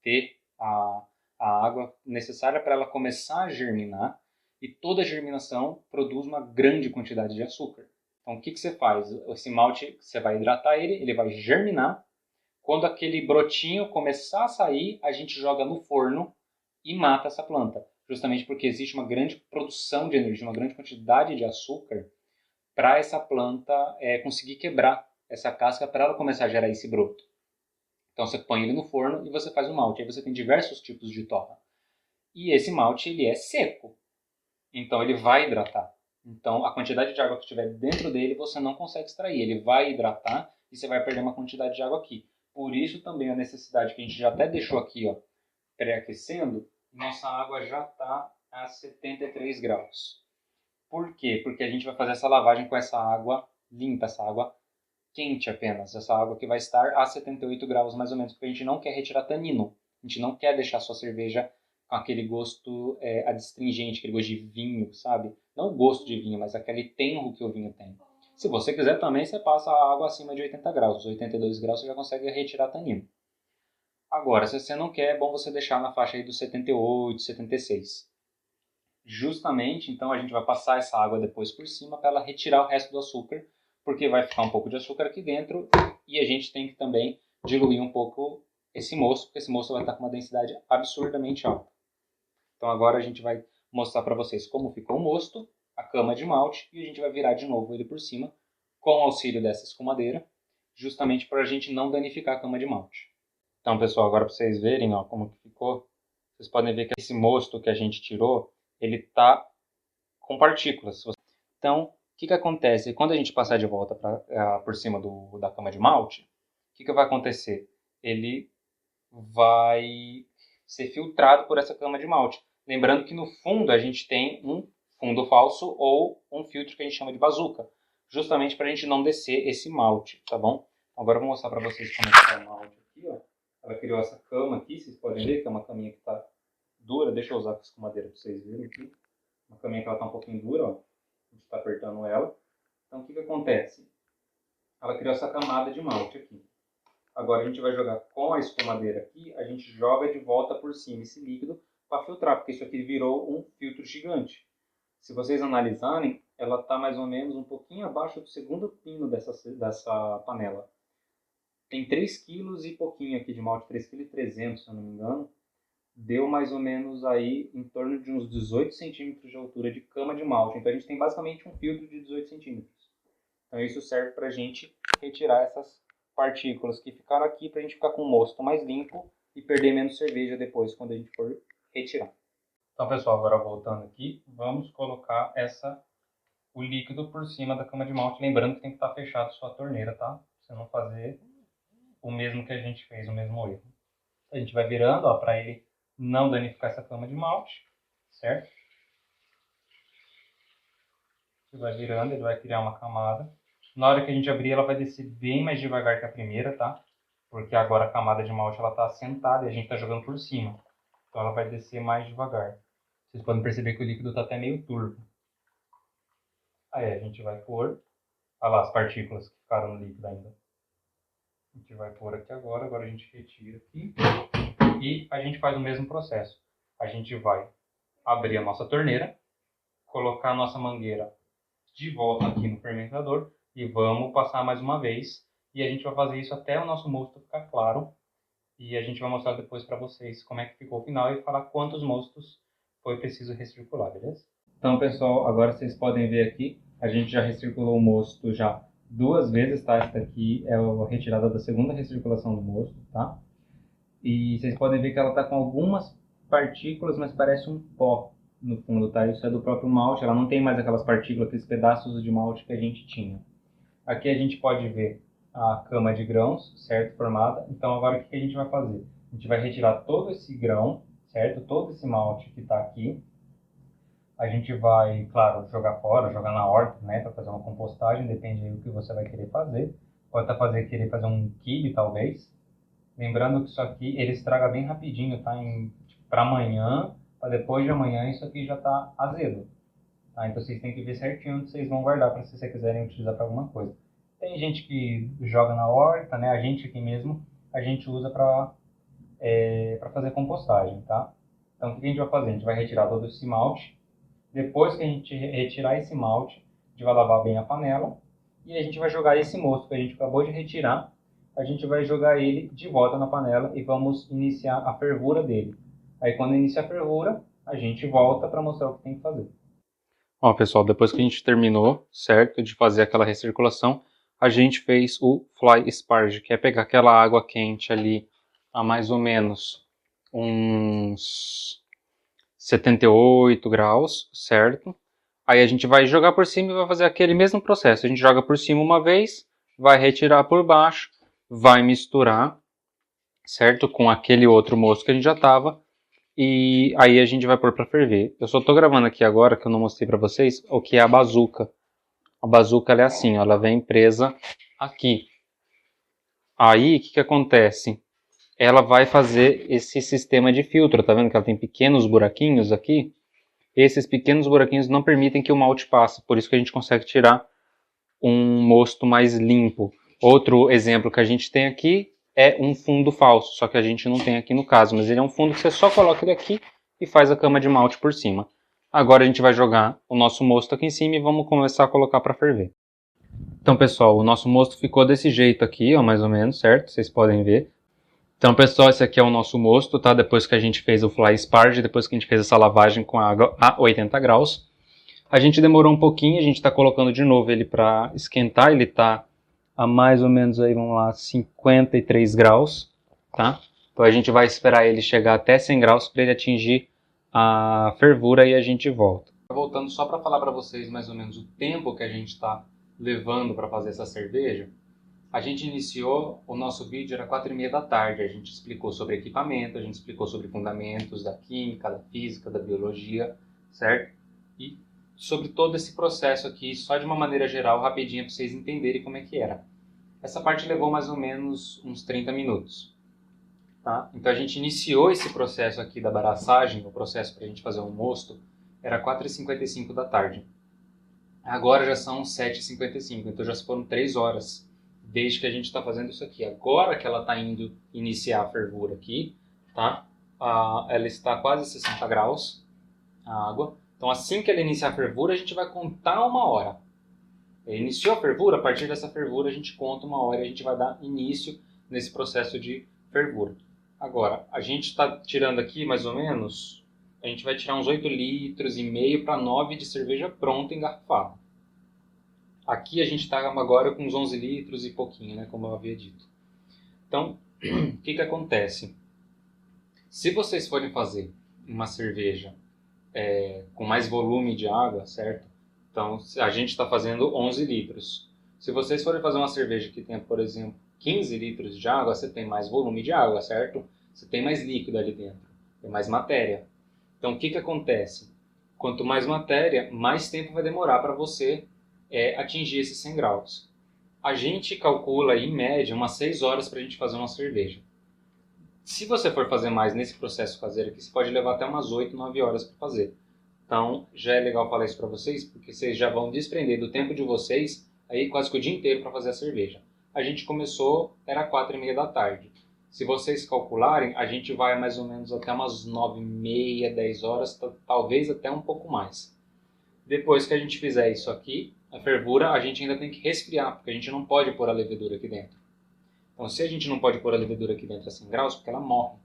ter a água necessária para ela começar a germinar, e toda germinação produz uma grande quantidade de açúcar. Então o que você faz? Esse malte, você vai hidratar ele vai germinar. Quando aquele brotinho começar a sair, a gente joga no forno e mata essa planta. Justamente porque existe uma grande produção de energia, uma grande quantidade de açúcar para essa planta conseguir quebrar essa casca para ela começar a gerar esse broto. Então você põe ele no forno e você faz o malte. Aí você tem diversos tipos de torra. E esse malte ele é seco. Então ele vai hidratar. Então a quantidade de água que estiver dentro dele você não consegue extrair. Ele vai hidratar e você vai perder uma quantidade de água aqui. Por isso também a necessidade que a gente já até deixou aqui, ó, pré-aquecendo, nossa água já está a 73 graus. Por quê? Porque a gente vai fazer essa lavagem com essa água limpa, essa água quente apenas. Essa água que vai estar a 78 graus mais ou menos, porque a gente não quer retirar tanino. A gente não quer deixar a sua cerveja com aquele gosto adstringente, aquele gosto de vinho, sabe? Não o gosto de vinho, mas aquele tenro que o vinho tem. Se você quiser também, você passa a água acima de 80 graus. Os 82 graus você já consegue retirar tanino. Agora, se você não quer, é bom você deixar na faixa aí dos 78, 76. Justamente, então, a gente vai passar essa água depois por cima para ela retirar o resto do açúcar, porque vai ficar um pouco de açúcar aqui dentro e a gente tem que também diluir um pouco esse mosto, porque esse mosto vai estar com uma densidade absurdamente alta. Então agora a gente vai mostrar para vocês como ficou o mosto, a cama de malte, e a gente vai virar de novo ele por cima, com o auxílio dessa escumadeira, justamente para a gente não danificar a cama de malte. Então, pessoal, agora para vocês verem como que ficou, vocês podem ver que esse mosto que a gente tirou, ele está com partículas. Então, o que acontece? Quando a gente passar de volta por cima da cama de malte, o que vai acontecer? Ele vai ser filtrado por essa cama de malte. Lembrando que no fundo a gente tem um fundo falso ou um filtro que a gente chama de bazuca, justamente para a gente não descer esse malte, tá bom? Agora eu vou mostrar para vocês como é que está o malte aqui, ó. Ela criou essa cama aqui, vocês podem ver que é uma caminha que está dura. Deixa eu usar a escumadeira para vocês verem aqui. Uma caminha que ela está um pouquinho dura, ó. A gente está apertando ela. Então o que acontece? Ela criou essa camada de malte aqui. Agora a gente vai jogar com a escumadeira aqui, a gente joga de volta por cima esse líquido para filtrar, porque isso aqui virou um filtro gigante. Se vocês analisarem, ela está mais ou menos um pouquinho abaixo do segundo pino dessa panela. Tem 3 kg e pouquinho aqui de malte, 3,3 kg, se eu não me engano. Deu mais ou menos aí em torno de uns 18 centímetros de altura de cama de malte. Então a gente tem basicamente um filtro de 18 centímetros. Então isso serve para a gente retirar essas partículas que ficaram aqui, para a gente ficar com o mosto mais limpo e perder menos cerveja depois quando a gente for retirar. Então, pessoal, agora voltando aqui, vamos colocar o líquido por cima da cama de malte. Lembrando que tem que estar fechado sua torneira, tá? Pra você não fazer o mesmo que a gente fez, o mesmo erro. A gente vai virando, ó, para ele não danificar essa cama de malte, certo? Você vai virando, ele vai criar uma camada. Na hora que a gente abrir, ela vai descer bem mais devagar que a primeira, tá? Porque agora a camada de malte ela tá assentada e a gente tá jogando por cima. Então ela vai descer mais devagar. Vocês podem perceber que o líquido tá até meio turvo. Aí a gente vai pôr... Olha lá as partículas que ficaram no líquido ainda. A gente vai pôr aqui agora a gente retira aqui. E a gente faz o mesmo processo. A gente vai abrir a nossa torneira, colocar a nossa mangueira de volta aqui no fermentador e vamos passar mais uma vez. E a gente vai fazer isso até o nosso mosto ficar claro. E a gente vai mostrar depois para vocês como é que ficou o final e falar quantos mostos foi preciso recircular, beleza? Então, pessoal, agora vocês podem ver aqui, a gente já recirculou o mosto já 2 vezes, tá? Esta aqui é a retirada da segunda recirculação do mosto, tá? E vocês podem ver que ela está com algumas partículas, mas parece um pó no fundo, tá? Isso é do próprio malte, ela não tem mais aquelas partículas, aqueles pedaços de malte que a gente tinha. Aqui a gente pode ver a cama de grãos, certo? Formada. Então agora o que a gente vai fazer? A gente vai retirar todo esse grão, certo? Todo esse malte que está aqui. A gente vai, claro, jogar fora, jogar na horta, né? Para fazer uma compostagem, depende do que você vai querer fazer. Pode até querer fazer um quibe, talvez. Lembrando que isso aqui, ele estraga bem rapidinho, tá? Para amanhã, para depois de amanhã, isso aqui já está azedo. Tá? Então vocês têm que ver certinho onde vocês vão guardar para se vocês quiserem utilizar para alguma coisa. Tem gente que joga na horta, né? A gente aqui mesmo, a gente usa para fazer compostagem, tá? Então o que a gente vai fazer? A gente vai retirar todo esse malte. Depois que a gente retirar esse malte, a gente vai lavar bem a panela e a gente vai jogar esse mosto que a gente acabou de retirar. A gente vai jogar ele de volta na panela e vamos iniciar a fervura dele. Aí quando iniciar a fervura, a gente volta para mostrar o que tem que fazer. Ó, pessoal, depois que a gente terminou, certo, de fazer aquela recirculação, a gente fez o fly sparge, que é pegar aquela água quente ali a mais ou menos uns 78 graus, certo? Aí a gente vai jogar por cima e vai fazer aquele mesmo processo. A gente joga por cima uma vez, vai retirar por baixo, vai misturar, certo? Com aquele outro mosto que a gente já tava. E aí a gente vai pôr para ferver. Eu só tô gravando aqui agora, que eu não mostrei para vocês, o que é a bazuca. A bazuca ela é assim, ó, ela vem presa aqui. Aí o que acontece? ela vai fazer esse sistema de filtro. Tá vendo que ela tem pequenos buraquinhos aqui? Esses pequenos buraquinhos não permitem que o malte passe, por isso que a gente consegue tirar um mosto mais limpo. Outro exemplo que a gente tem aqui é um fundo falso, só que a gente não tem aqui no caso, mas ele é um fundo que você só coloca ele aqui e faz a cama de malte por cima. Agora a gente vai jogar o nosso mosto aqui em cima e vamos começar a colocar para ferver. Então, pessoal, o nosso mosto ficou desse jeito aqui, ó, mais ou menos, certo? Vocês podem ver. Então, pessoal, esse aqui é o nosso mosto, tá? Depois que a gente fez o fly sparge, depois que a gente fez essa lavagem com água a 80 graus. A gente demorou um pouquinho, a gente está colocando de novo ele para esquentar, ele está a mais ou menos aí, vamos lá, 53 graus, tá? Então a gente vai esperar ele chegar até 100 graus para ele atingir a fervura e a gente volta. Voltando só para falar para vocês mais ou menos o tempo que a gente está levando para fazer essa cerveja, a gente iniciou, o nosso vídeo era 4h30 da tarde, a gente explicou sobre equipamento, a gente explicou sobre fundamentos da química, da física, da biologia, certo? E sobre todo esse processo aqui, só de uma maneira geral, rapidinho, para vocês entenderem como é que era. Essa parte levou mais ou menos uns 30 minutos. Tá? Então a gente iniciou esse processo aqui da baraçagem, o processo para a gente fazer um mosto, era 4h55 da tarde. Agora já são 7h55, então já foram 3 horas desde que a gente está fazendo isso aqui. Agora que ela está indo iniciar a fervura aqui, tá? Ela está a quase 60 graus, a água. Então assim que ela iniciar a fervura, a gente vai contar 1 hora. Iniciou a fervura, a partir dessa fervura a gente conta 1 hora e a gente vai dar início nesse processo de fervura. Agora, a gente está tirando aqui mais ou menos, a gente vai tirar uns 8,5 litros para 9 de cerveja pronta engarrafada. Aqui a gente está agora com uns 11 litros e pouquinho, né, como eu havia dito. Então, o que acontece? Se vocês forem fazer uma cerveja com mais volume de água, certo? Então, a gente está fazendo 11 litros. Se vocês forem fazer uma cerveja que tenha, por exemplo, 15 litros de água, você tem mais volume de água, certo? Você tem mais líquido ali dentro, tem mais matéria. Então, o que acontece? Quanto mais matéria, mais tempo vai demorar para você atingir esses 100 graus. A gente calcula, em média, umas 6 horas para a gente fazer uma cerveja. Se você for fazer mais nesse processo caseiro aqui, você pode levar até umas 8, 9 horas para fazer. Então, já é legal falar isso para vocês, porque vocês já vão desprender do tempo de vocês aí quase que o dia inteiro para fazer a cerveja. A gente começou, era 4h30 da tarde. Se vocês calcularem, a gente vai mais ou menos até umas 9h30, 10 horas, talvez até um pouco mais. Depois que a gente fizer isso aqui, a fervura, a gente ainda tem que resfriar, porque a gente não pode pôr a levedura aqui dentro. Então, se a gente não pode pôr a levedura aqui dentro a 100 graus, porque ela morre.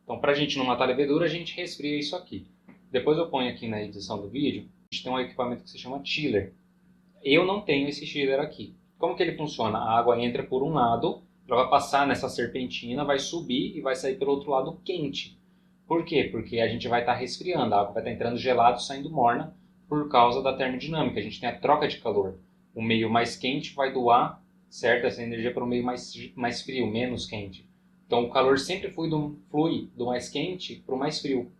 Então, para a gente não matar a levedura, a gente resfria isso aqui. Depois eu ponho aqui na edição do vídeo, a gente tem um equipamento que se chama chiller. Eu não tenho esse chiller aqui. Como que ele funciona? A água entra por um lado, ela vai passar nessa serpentina, vai subir e vai sair pelo outro lado quente. Por quê? Porque a gente vai estar resfriando, a água vai estar entrando gelado, saindo morna, por causa da termodinâmica. A gente tem a troca de calor. O meio mais quente vai doar, certo, essa energia para o meio mais frio, menos quente. Então o calor sempre flui do mais quente para o mais frio.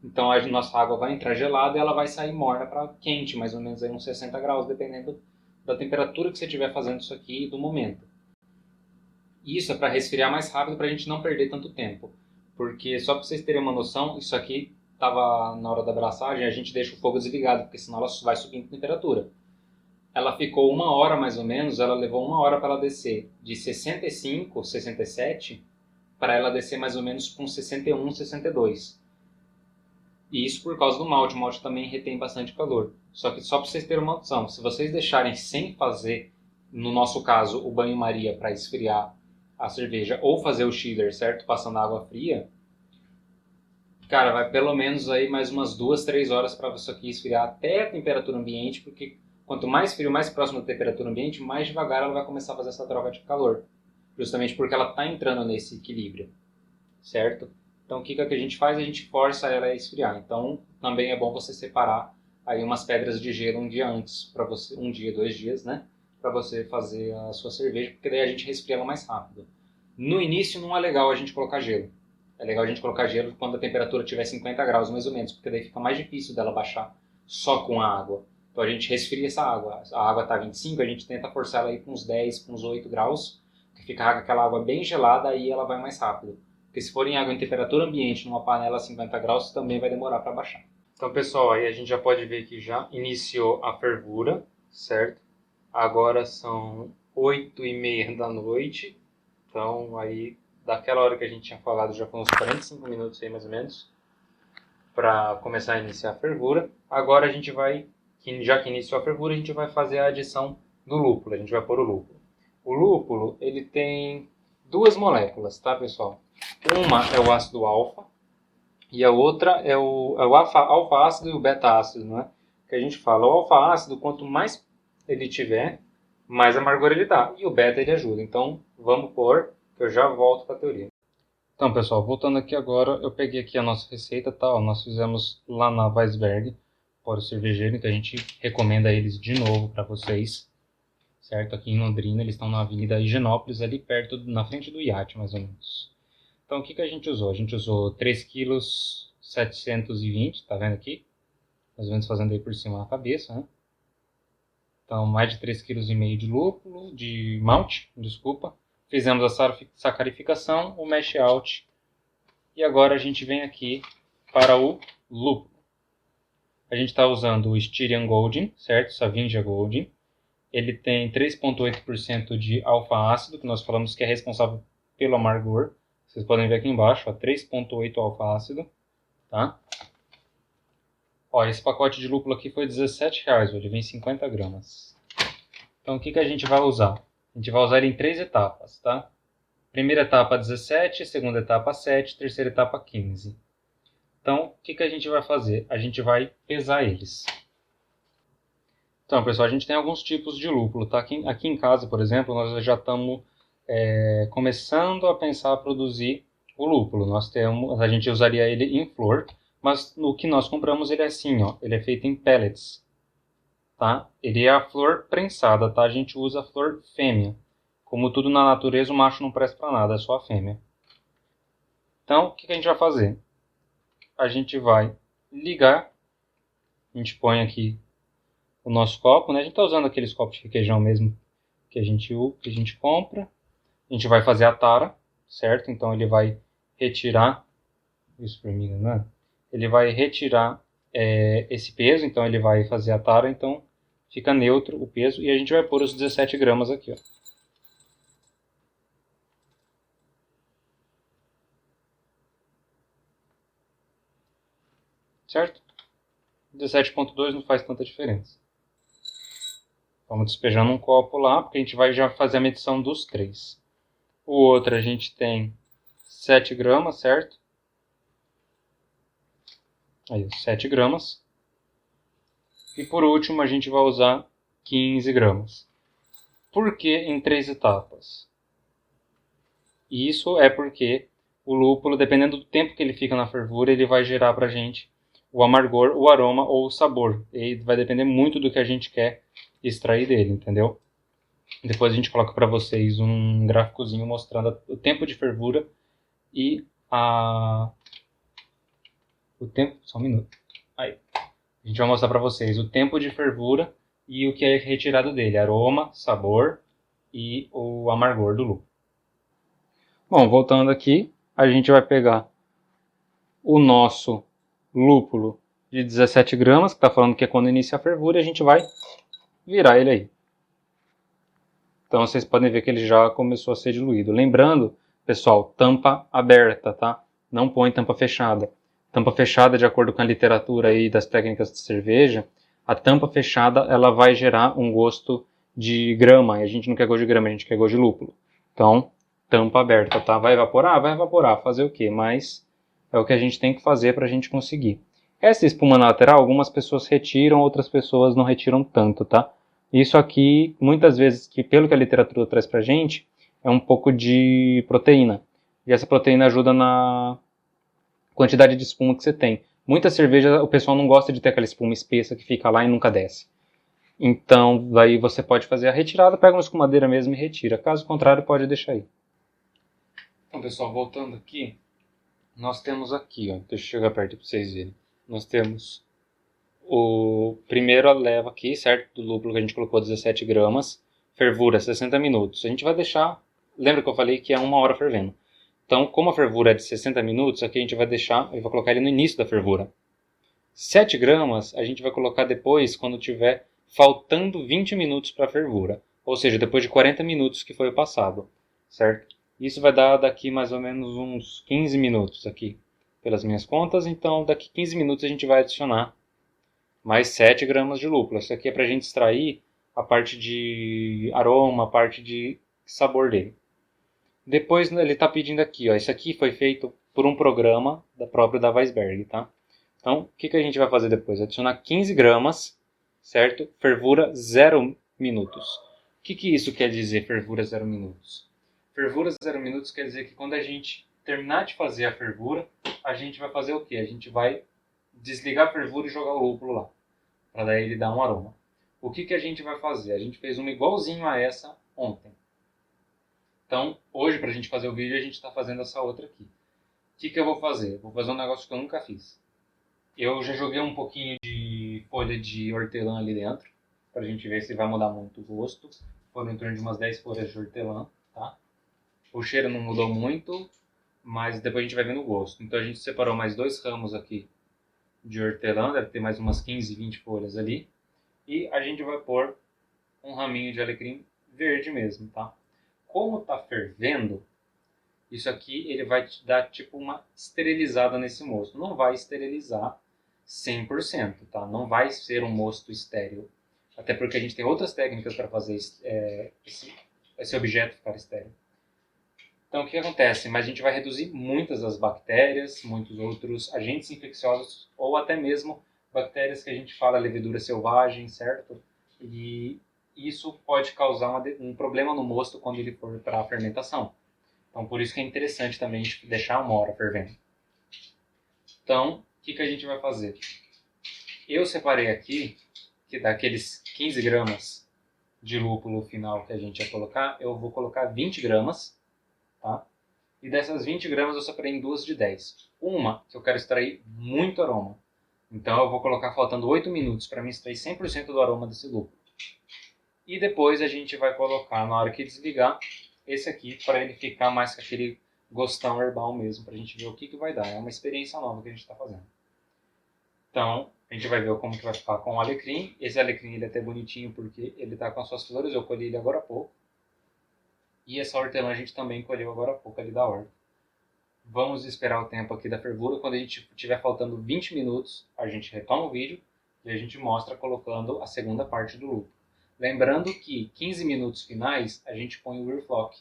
Então a nossa água vai entrar gelada e ela vai sair morna para quente, mais ou menos aí uns 60 graus, dependendo da temperatura que você estiver fazendo isso aqui e do momento. Isso é para resfriar mais rápido, para a gente não perder tanto tempo. Porque, só para vocês terem uma noção, isso aqui estava na hora da abraçagem, a gente deixa o fogo desligado, porque senão ela vai subindo a temperatura. Ela ficou 1 hora mais ou menos, ela levou 1 hora para ela descer de 65, 67, para ela descer mais ou menos com 61, 62. E isso por causa do malte. O malte também retém bastante calor. Só que só para vocês terem uma noção, se vocês deixarem sem fazer, no nosso caso, o banho-maria para esfriar a cerveja, ou fazer o chiller, certo? Passando água fria, cara, vai pelo menos aí mais umas 2, 3 horas para isso aqui esfriar até a temperatura ambiente, porque quanto mais frio, mais próximo da temperatura ambiente, mais devagar ela vai começar a fazer essa troca de calor. Justamente porque ela está entrando nesse equilíbrio, certo? Então o que a gente faz? A gente força ela a esfriar. Então também é bom você separar aí umas pedras de gelo um dia antes, para você, 1 dia, 2 dias, né? Para você fazer a sua cerveja, porque daí a gente resfria ela mais rápido. No início não é legal a gente colocar gelo. É legal a gente colocar gelo quando a temperatura tiver 50 graus mais ou menos, porque daí fica mais difícil dela baixar só com a água. Então a gente resfria essa água. A água está 25, a gente tenta forçar ela aí com uns 10, com uns 8 graus, ficar com aquela água bem gelada, aí ela vai mais rápido. Porque se for em água em temperatura ambiente, numa panela a 50 graus, também vai demorar para baixar. Então, pessoal, aí a gente já pode ver que já iniciou a fervura, certo? Agora são 8h30 da noite. Então, aí, daquela hora que a gente tinha falado, já foram uns 45 minutos aí, mais ou menos, para começar a iniciar a fervura. Agora a gente vai, já que iniciou a fervura, a gente vai fazer a adição do lúpulo. A gente vai pôr o lúpulo. O lúpulo, ele tem duas moléculas, tá, pessoal? Uma é o ácido alfa e a outra é o alfa-ácido e o beta-ácido, não é? Que a gente fala, o alfa-ácido, quanto mais ele tiver, mais amargor ele dá. E o beta ele ajuda. Então, vamos pôr, que eu já volto para a teoria. Então, pessoal, voltando aqui agora, eu peguei aqui a nossa receita, tá? Ó, nós fizemos lá na Weisberg, para o cervejeiro, então a gente recomenda eles de novo para vocês, certo? Aqui em Londrina, eles estão na Avenida Higienópolis, ali perto, na frente do iate, mais ou menos. Então, o que a gente usou? A gente usou 3,720 kg, tá vendo aqui? Mais ou menos fazendo aí por cima na cabeça, né? Então, mais de 3,5 kg de lúpulo, de malte, desculpa. Fizemos a sacarificação, o mash out. E agora a gente vem aqui para o lúpulo. A gente está usando o Styrian Golden, certo? Savinja Golden. Ele tem 3,8% de alfa-ácido, que nós falamos que é responsável pelo amargor. Vocês podem ver aqui embaixo, 3,8 alfa-ácido, tá? Ó, esse pacote de lúpulo aqui foi R$17, ele vem 50 gramas. Então, o que a gente vai usar? A gente vai usar ele em 3 etapas, tá? Primeira etapa 17, segunda etapa 7, terceira etapa 15. Então, o que a gente vai fazer? A gente vai pesar eles. Então, pessoal, a gente tem alguns tipos de lúpulo, tá? Aqui em casa, por exemplo, nós já estamos começando a pensar a produzir o lúpulo. A gente usaria ele em flor, mas no que nós compramos ele é assim, ó, ele é feito em pellets, tá? Ele é a flor prensada, tá? A gente usa a flor fêmea. Como tudo na natureza, o macho não presta para nada, é só a fêmea. Então, o que a gente vai fazer? A gente vai ligar, a gente põe aqui o nosso copo, né? A gente está usando aqueles copos de requeijão mesmo que a gente compra. A gente vai fazer a tara, certo? Então ele vai retirar, isso para mim, né? Ele vai retirar esse peso, então ele vai fazer a tara, então fica neutro o peso. E a gente vai pôr os 17 gramas aqui, ó. Certo? 17,2 não faz tanta diferença. Vamos despejando um copo lá, porque a gente vai já fazer a medição dos 3. O outro a gente tem 7 gramas, certo? Aí, 7 gramas. E por último a gente vai usar 15 gramas. Por que em 3 etapas? Isso é porque o lúpulo, dependendo do tempo que ele fica na fervura, ele vai gerar pra gente o amargor, o aroma ou o sabor. E vai depender muito do que a gente quer extrair dele, entendeu? Depois a gente coloca para vocês um gráficozinho mostrando o tempo de fervura e o tempo, só um minuto. Aí. A gente vai mostrar para vocês o tempo de fervura e o que é retirado dele, aroma, sabor e o amargor do lúpulo. Bom, voltando aqui, a gente vai pegar o nosso lúpulo de 17 gramas, que está falando que é quando inicia a fervura, e a gente vai virar ele aí. Então vocês podem ver que ele já começou a ser diluído. Lembrando, pessoal, tampa aberta, tá? Não põe tampa fechada. Tampa fechada, de acordo com a literatura aí das técnicas de cerveja, a tampa fechada ela vai gerar um gosto de grama. E a gente não quer gosto de grama, a gente quer gosto de lúpulo. Então, tampa aberta, tá? Vai evaporar? Vai evaporar. Fazer o quê? Mas é o que a gente tem que fazer para a gente conseguir. Essa espuma na lateral, algumas pessoas retiram, outras pessoas não retiram tanto, tá? Isso aqui, muitas vezes, que pelo que a literatura traz pra gente, é um pouco de proteína. E essa proteína ajuda na quantidade de espuma que você tem. Muita cerveja, o pessoal não gosta de ter aquela espuma espessa que fica lá e nunca desce. Então, daí você pode fazer a retirada, pega uma escumadeira mesmo e retira. Caso contrário, pode deixar aí. Então, pessoal, voltando aqui, nós temos aqui, ó, deixa eu chegar perto para vocês verem. Nós temos o primeiro leva aqui, certo? Do lúpulo que a gente colocou 17 gramas. Fervura 60 minutos. A gente vai deixar lembra que eu falei que é 1 hora fervendo. Então, como a fervura é de 60 minutos, aqui a gente vai deixar, eu vou colocar ele no início da fervura. 7 gramas a gente vai colocar depois, quando tiver faltando 20 minutos para a fervura. Ou seja, depois de 40 minutos que foi o passado, certo? Isso vai dar daqui mais ou menos uns 15 minutos aqui, pelas minhas contas. Então, daqui 15 minutos a gente vai adicionar mais 7 gramas de lúpulo. Isso aqui é para a gente extrair a parte de aroma, a parte de sabor dele. Depois ele está pedindo aqui, ó, isso aqui foi feito por um programa próprio da Weisberg, tá? Então, o que a gente vai fazer depois? Adicionar 15 gramas, certo? Fervura 0 minutos. O que isso quer dizer, fervura 0 minutos? Fervura 0 minutos quer dizer que quando a gente terminar de fazer a fervura, a gente vai fazer o quê? A gente vai desligar a fervura e jogar o lúpulo lá, para daí ele dar um aroma. O que a gente vai fazer? A gente fez uma igualzinho a essa ontem. Então, hoje, para a gente fazer o vídeo, a gente está fazendo essa outra aqui. O que eu vou fazer? Vou fazer um negócio que eu nunca fiz. Eu já joguei um pouquinho de folha de hortelã ali dentro, para a gente ver se vai mudar muito o gosto. Foram em torno de umas 10 folhas de hortelã, tá? O cheiro não mudou muito, mas depois a gente vai ver no gosto. Então a gente separou mais 2 ramos aqui de hortelã, deve ter mais umas 15, 20 folhas ali. E a gente vai pôr um raminho de alecrim verde mesmo, tá? Como tá fervendo, isso aqui ele vai te dar tipo uma esterilizada nesse mosto. Não vai esterilizar 100%, tá? Não vai ser um mosto estéril. Até porque a gente tem outras técnicas para fazer esse objeto ficar estéril. Então o que acontece? Mas a gente vai reduzir muitas das bactérias, muitos outros agentes infecciosos ou até mesmo bactérias que a gente fala levedura selvagem, certo? E isso pode causar um problema no mosto quando ele for para a fermentação. Então, por isso que é interessante também a gente deixar 1 hora fervendo. Então, o que a gente vai fazer? Eu separei aqui, que daqueles 15 gramas de lúpulo final que a gente ia colocar, eu vou colocar 20 gramas, tá? E dessas 20 gramas eu separei em 2 de 10. Uma que eu quero extrair muito aroma. Então, eu vou colocar faltando 8 minutos para me extrair 100% do aroma desse lúpulo. E depois a gente vai colocar, na hora que desligar, esse aqui para ele ficar mais com aquele gostão herbal mesmo, para a gente ver o que vai dar. É uma experiência nova que a gente está fazendo. Então, a gente vai ver como que vai ficar com o alecrim. Esse alecrim ele é até bonitinho porque ele está com as suas flores, eu colhi ele agora há pouco. E essa hortelã a gente também colheu agora há pouco ali da horta. Vamos esperar o tempo aqui da fervura. Quando a gente tiver faltando 20 minutos, a gente retoma o vídeo e a gente mostra colocando a segunda parte do lúpulo. Lembrando que 15 minutos finais a gente põe o Whirlpock,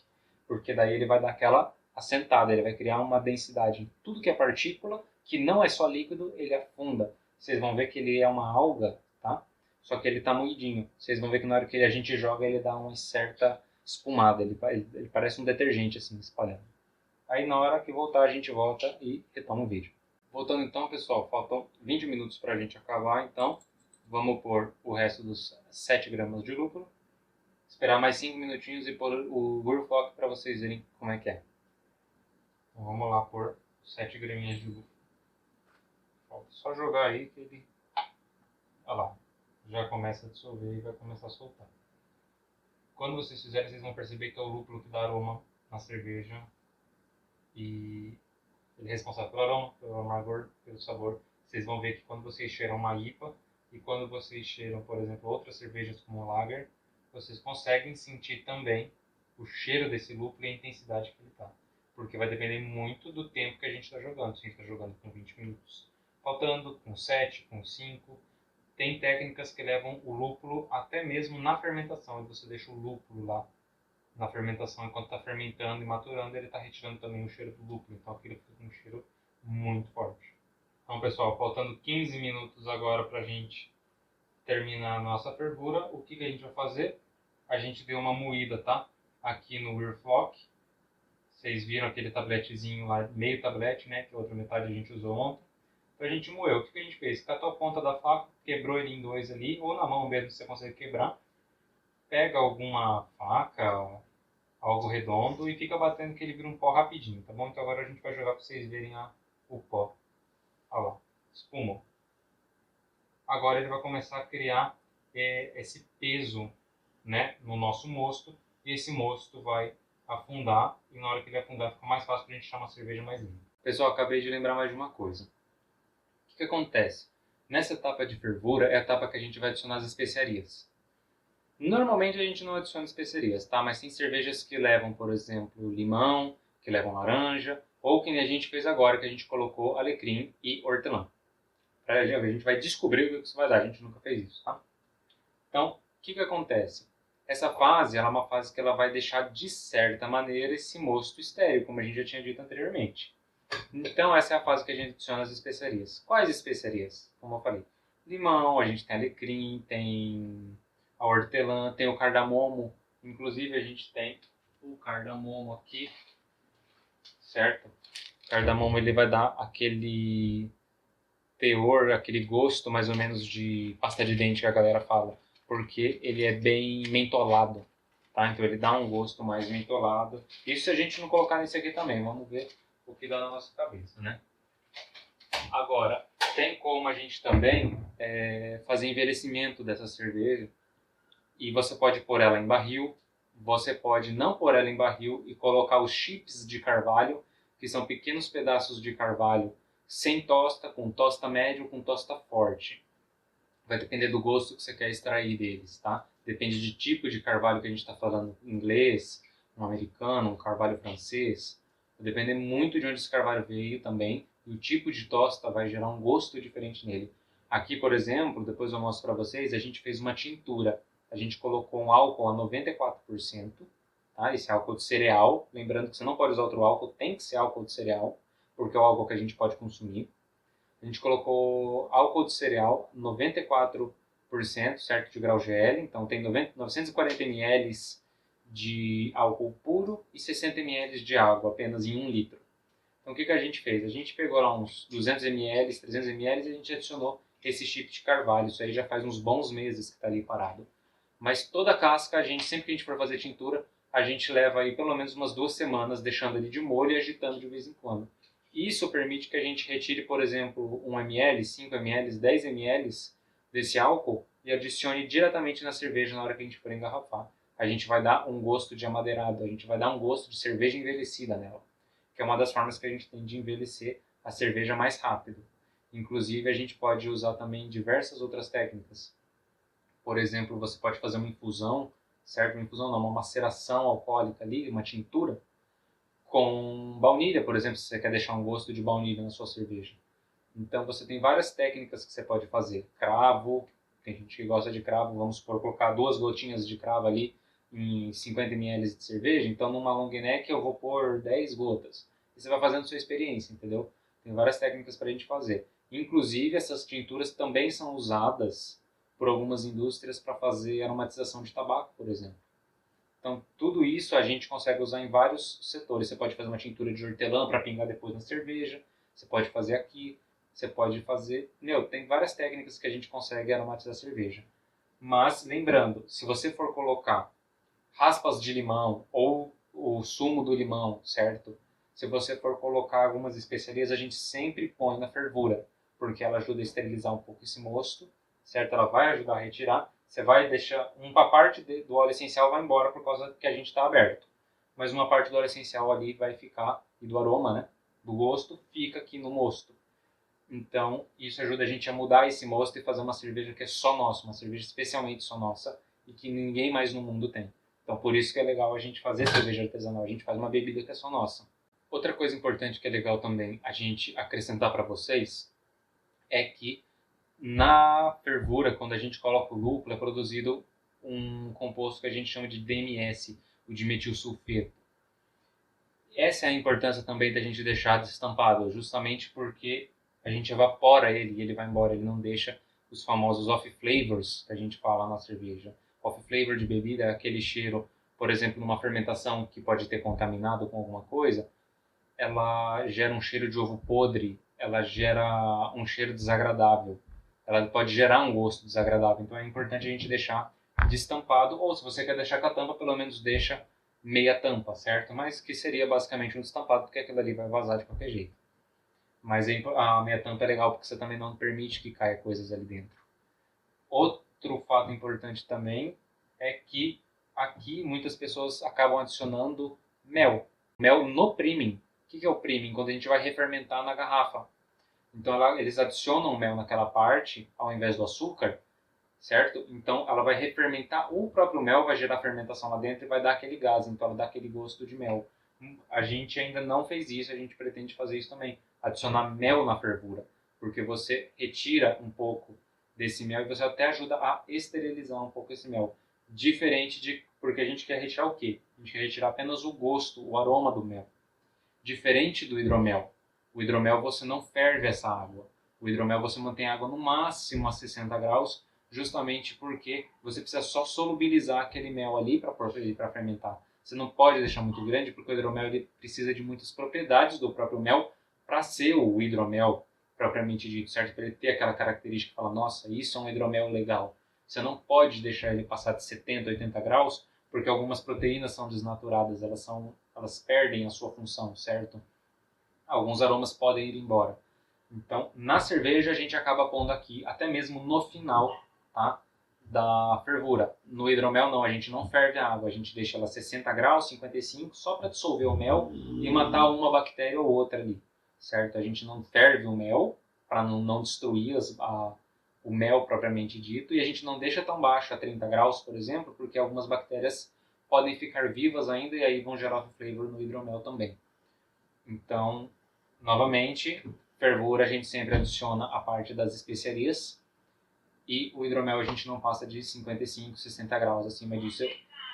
porque daí ele vai dar aquela assentada, ele vai criar uma densidade em tudo que é partícula, que não é só líquido, ele afunda. Vocês vão ver que ele é uma alga, tá? Só que ele está moidinho. Vocês vão ver que na hora que a gente joga ele dá uma certa espumada, ele parece um detergente assim espalhando. Aí na hora que voltar a gente volta e retoma o vídeo. Voltando então, pessoal, faltam 20 minutos para a gente acabar, então vamos pôr o resto dos 7 gramas de lúpulo, esperar mais 5 minutinhos e pôr o Whirlpock para vocês verem como é que é. Então vamos lá pôr 7 graminhas de lúpulo. Falta só jogar aí que ele, olha lá, já começa a dissolver e vai começar a soltar. Quando vocês fizerem, vocês vão perceber que é o lúpulo que dá aroma na cerveja e ele é responsável pelo aroma, pelo amargor, pelo sabor. Vocês vão ver que quando vocês cheiram uma IPA e quando vocês cheiram, por exemplo, outras cervejas como Lager, vocês conseguem sentir também o cheiro desse lúpulo e a intensidade que ele está. Porque vai depender muito do tempo que a gente está jogando. Se a gente está jogando com 20 minutos, faltando, com 7, com 5. Tem técnicas que levam o lúpulo até mesmo na fermentação. E você deixa o lúpulo lá na fermentação, enquanto está fermentando e maturando, ele está retirando também o cheiro do lúpulo. Então aquilo fica com um cheiro muito forte. Então, pessoal, faltando 15 minutos agora para a gente terminar a nossa fervura, o que a gente vai fazer? A gente deu uma moída, tá? Aqui no Whirlpock. Vocês viram aquele tabletezinho lá, meio tablete, né? Que a outra metade a gente usou ontem. Então a gente moeu. O que a gente fez? Catou a ponta da faca, quebrou ele em 2 ali, ou na mão mesmo você consegue quebrar. Pega alguma faca, algo redondo e fica batendo que ele vira um pó rapidinho, tá bom? Então agora a gente vai jogar para vocês verem o pó. Olha lá, espumou. Agora ele vai começar a criar esse peso, né, no nosso mosto, e esse mosto vai afundar, e na hora que ele afundar fica mais fácil para a gente achar uma cerveja mais limpa. Pessoal, acabei de lembrar mais de uma coisa. O que acontece? Nessa etapa de fervura é a etapa que a gente vai adicionar as especiarias. Normalmente a gente não adiciona especiarias, tá? Mas tem cervejas que levam, por exemplo, limão, que levam laranja, ou que nem a gente fez agora, que a gente colocou alecrim e hortelã. A gente vai descobrir o que isso vai dar, a gente nunca fez isso, tá? Então, o que acontece? Essa fase ela é uma fase que ela vai deixar, de certa maneira, esse mosto estéril, como a gente já tinha dito anteriormente. Então, essa é a fase que a gente adiciona as especiarias. Quais especiarias? Como eu falei, limão, a gente tem alecrim, tem a hortelã, tem o cardamomo. Inclusive, a gente tem o cardamomo aqui, certo? O cardamomo ele vai dar aquele teor, aquele gosto mais ou menos de pasta de dente que a galera fala, porque ele é bem mentolado, tá? Então ele dá um gosto mais mentolado. Isso se a gente não colocar nesse aqui também, vamos ver o que dá na nossa cabeça, né? Agora, tem como a gente também fazer envelhecimento dessa cerveja, e você pode pôr ela em barril, você pode não pôr ela em barril e colocar os chips de carvalho, que são pequenos pedaços de carvalho sem tosta, com tosta médio, com tosta forte. Vai depender do gosto que você quer extrair deles, tá? Depende de tipo de carvalho que a gente está falando, inglês, um americano, um carvalho francês. Vai depender muito de onde esse carvalho veio também, e o tipo de tosta vai gerar um gosto diferente nele. Aqui, por exemplo, depois eu mostro para vocês, a gente fez uma tintura. A gente colocou um álcool a 94%, tá? Esse álcool de cereal. Lembrando que você não pode usar outro álcool, tem que ser álcool de cereal, porque é o álcool que a gente pode consumir. A gente colocou álcool de cereal, 94%, certo, de grau GL. Então tem 940 ml de álcool puro e 60 ml de água, apenas em 1 litro. Então o que a gente fez? A gente pegou lá uns 200 ml, 300 ml e a gente adicionou esse chip de carvalho. Isso aí já faz uns bons meses que está ali parado. Mas toda a casca, a gente, sempre que a gente for fazer tintura, a gente leva aí pelo menos umas 2 semanas deixando ele de molho e agitando de vez em quando. Isso permite que a gente retire, por exemplo, 1 ml, 5 ml, 10 ml desse álcool e adicione diretamente na cerveja na hora que a gente for engarrafar. A gente vai dar um gosto de amadeirado, a gente vai dar um gosto de cerveja envelhecida nela, que é uma das formas que a gente tem de envelhecer a cerveja mais rápido. Inclusive, a gente pode usar também diversas outras técnicas. Por exemplo, você pode fazer uma infusão, certo? Uma infusão não, uma maceração alcoólica ali, uma tintura, com baunilha, por exemplo, se você quer deixar um gosto de baunilha na sua cerveja. Então você tem várias técnicas que você pode fazer. Cravo, tem gente que gosta de cravo, vamos supor, colocar 2 gotinhas de cravo ali em 50 ml de cerveja, então numa long neck eu vou pôr 10 gotas. E você vai fazendo sua experiência, entendeu? Tem várias técnicas para a gente fazer. Inclusive, essas tinturas também são usadas por algumas indústrias para fazer aromatização de tabaco, por exemplo. Então, tudo isso a gente consegue usar em vários setores. Você pode fazer uma tintura de hortelã para pingar depois na cerveja. Você pode fazer aqui. Você pode fazer... tem várias técnicas que a gente consegue aromatizar a cerveja. Mas, lembrando, se você for colocar raspas de limão ou o sumo do limão, certo? Se você for colocar algumas especiarias, a gente sempre põe na fervura, porque ela ajuda a esterilizar um pouco esse mosto, certo? Ela vai ajudar a retirar. Você vai deixar uma parte do óleo essencial vai embora por causa que a gente está aberto, mas uma parte do óleo essencial ali vai ficar, e do aroma, né? Do gosto, fica aqui no mosto. Então, isso ajuda a gente a mudar esse mosto e fazer uma cerveja que é só nossa, uma cerveja especialmente só nossa e que ninguém mais no mundo tem. Então, por isso que é legal a gente fazer cerveja artesanal, a gente faz uma bebida que é só nossa. Outra coisa importante que é legal também a gente acrescentar para vocês é que na fervura, quando a gente coloca o lúpulo, é produzido um composto que a gente chama de DMS, o dimetilsulfeto. Essa é a importância também da gente deixar destampado, justamente porque a gente evapora ele e ele vai embora, ele não deixa os famosos off flavors que a gente fala na cerveja. Off flavor de bebida é aquele cheiro, por exemplo, numa fermentação que pode ter contaminado com alguma coisa, ela gera um cheiro de ovo podre, ela gera um cheiro desagradável, ela pode gerar um gosto desagradável. Então é importante a gente deixar destampado, ou se você quer deixar com a tampa, pelo menos deixa meia tampa, certo? Mas que seria basicamente um destampado, porque aquilo ali vai vazar de qualquer jeito. Mas a meia tampa é legal porque você também não permite que caia coisas ali dentro. Outro fato importante também é que aqui muitas pessoas acabam adicionando mel. Mel no priming. O que é o priming? Quando a gente vai refermentar na garrafa. Então eles adicionam mel naquela parte, ao invés do açúcar, certo? Então ela vai refermentar o próprio mel, vai gerar fermentação lá dentro e vai dar aquele gás, então ela dá aquele gosto de mel. A gente ainda não fez isso, a gente pretende fazer isso também. Adicionar mel na fervura, porque você retira um pouco desse mel e você até ajuda a esterilizar um pouco esse mel. Diferente de... porque a gente quer retirar o quê? A gente quer retirar apenas o gosto, o aroma do mel. Diferente do hidromel. O hidromel você não ferve essa água. O hidromel você mantém a água no máximo a 60 graus, justamente porque você precisa só solubilizar aquele mel ali para fermentar. Você não pode deixar muito grande, porque o hidromel ele precisa de muitas propriedades do próprio mel para ser o hidromel propriamente dito, certo? Para ele ter aquela característica que fala, nossa, isso é um hidromel legal. Você não pode deixar ele passar de 70, 80 graus, porque algumas proteínas são desnaturadas, elas perdem a sua função, certo? Alguns aromas podem ir embora. Então, na cerveja a gente acaba pondo aqui, até mesmo no final, tá, da fervura. No hidromel não, a gente não ferve a água, a gente deixa ela 60 graus, 55, só para dissolver o mel e matar uma bactéria ou outra ali, certo? A gente não ferve o mel para não destruir o mel propriamente dito, e a gente não deixa tão baixo, a 30 graus, por exemplo, porque algumas bactérias podem ficar vivas ainda e aí vão gerar flavor no hidromel também. Então, novamente, fervura a gente sempre adiciona a parte das especiarias e o hidromel a gente não passa de 55, 60 graus. Acima disso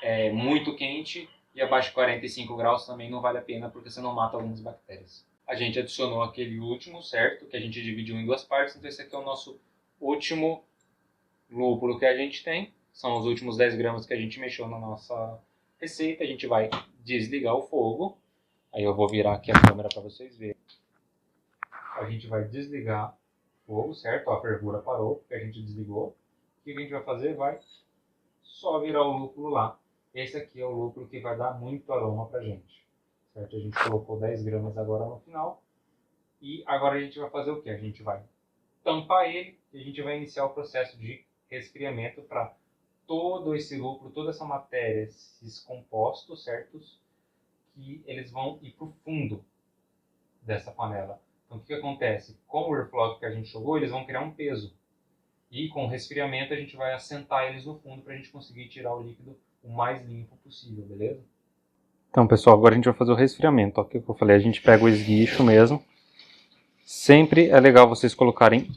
é muito quente e abaixo de 45 graus também não vale a pena porque você não mata algumas bactérias. A gente adicionou aquele último, certo? Que a gente dividiu em duas partes, então esse aqui é o nosso último lúpulo que a gente tem. São os últimos 10 gramas que a gente mexeu na nossa receita. A gente vai desligar o fogo. Aí eu vou virar aqui a câmera para vocês verem. A gente vai desligar o fogo, certo? A fervura parou, porque a gente desligou. O que a gente vai fazer? Vai só virar o lúpulo lá. Esse aqui é o lúpulo que vai dar muito aroma pra gente, certo? A gente colocou 10 gramas agora no final. E agora a gente vai fazer o que? A gente vai tampar ele e a gente vai iniciar o processo de resfriamento para todo esse lúpulo, toda essa matéria, esses compostos, certos? Que eles vão ir para o fundo dessa panela. Então, o que acontece? Com o airflow que a gente jogou, eles vão criar um peso. E com o resfriamento, a gente vai assentar eles no fundo para a gente conseguir tirar o líquido o mais limpo possível, beleza? Então, pessoal, agora a gente vai fazer o resfriamento. Ó, o que eu falei? A gente pega o esguicho mesmo. Sempre é legal vocês colocarem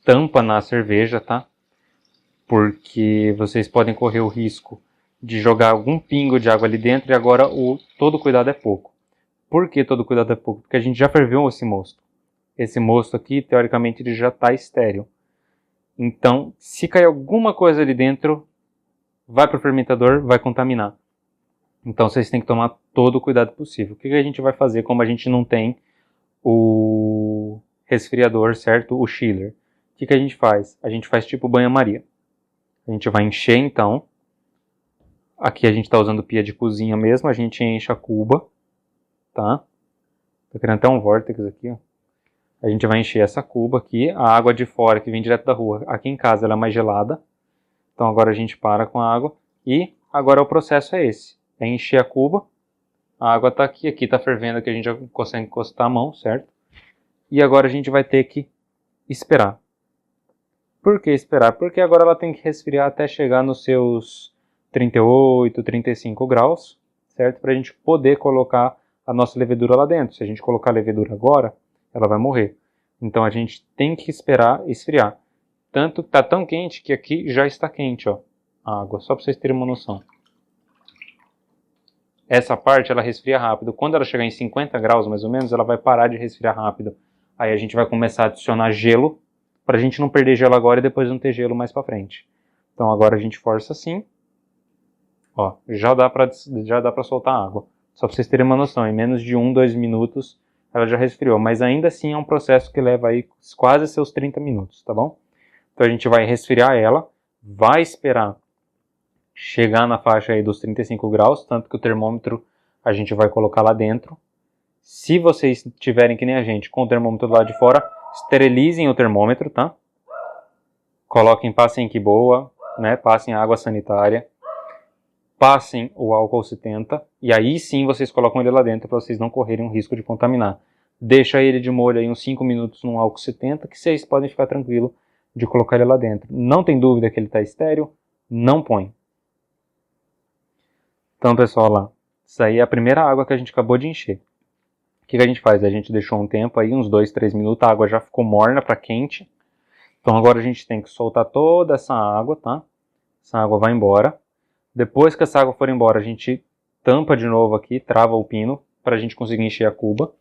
tampa na cerveja, tá? Porque vocês podem correr o risco de jogar algum pingo de água ali dentro e agora todo cuidado é pouco. Por que todo cuidado é pouco? Porque a gente já ferveu esse mosto. Esse mosto aqui, teoricamente, ele já está estéril. Então, se cair alguma coisa ali dentro, vai para o fermentador, vai contaminar. Então, vocês têm que tomar todo o cuidado possível. O que a gente vai fazer, como a gente não tem o resfriador, certo? O chiller. O que a gente faz? A gente faz tipo banho-maria. A gente vai encher, então. Aqui a gente está usando pia de cozinha mesmo, a gente enche a cuba, tá? Tô criando até um vórtex aqui, ó. A gente vai encher essa cuba aqui, a água de fora que vem direto da rua. Aqui em casa ela é mais gelada, então agora a gente para com a água. E agora o processo é esse, é encher a cuba, a água tá aqui tá fervendo, aqui a gente já consegue encostar a mão, certo? E agora a gente vai ter que esperar. Por que esperar? Porque agora ela tem que resfriar até chegar nos seus 38, 35 graus, certo? Para a gente poder colocar a nossa levedura lá dentro. Se a gente colocar a levedura agora, ela vai morrer. Então a gente tem que esperar esfriar. Tanto que tá tão quente que aqui já está quente, ó, a água, só para vocês terem uma noção. Essa parte ela resfria rápido. Quando ela chegar em 50 graus mais ou menos, ela vai parar de resfriar rápido. Aí a gente vai começar a adicionar gelo, para a gente não perder gelo agora e depois não ter gelo mais para frente. Então agora a gente força assim. Ó, já dá para soltar água. Só para vocês terem uma noção, em menos de 1, 2 minutos ela já resfriou. Mas ainda assim é um processo que leva aí quase seus 30 minutos, tá bom? Então a gente vai resfriar ela, vai esperar chegar na faixa aí dos 35 graus, tanto que o termômetro a gente vai colocar lá dentro. Se vocês tiverem que nem a gente, com o termômetro do lado de fora, esterilizem o termômetro, tá? Passem que boa, né? Passem água sanitária. passem o álcool 70 e aí sim vocês colocam ele lá dentro para vocês não correrem o risco de contaminar. Deixa ele de molho aí uns 5 minutos no álcool 70 que vocês podem ficar tranquilos de colocar ele lá dentro. Não tem dúvida que ele está estéril, não põe. Então, pessoal, lá, isso aí é a primeira água que a gente acabou de encher. O que a gente faz? A gente deixou um tempo aí, uns 2, 3 minutos, a água já ficou morna para quente. Então agora a gente tem que soltar toda essa água, tá? Essa água vai embora. Depois que essa água for embora, a gente tampa de novo aqui, trava o pino, para a gente conseguir encher a cuba.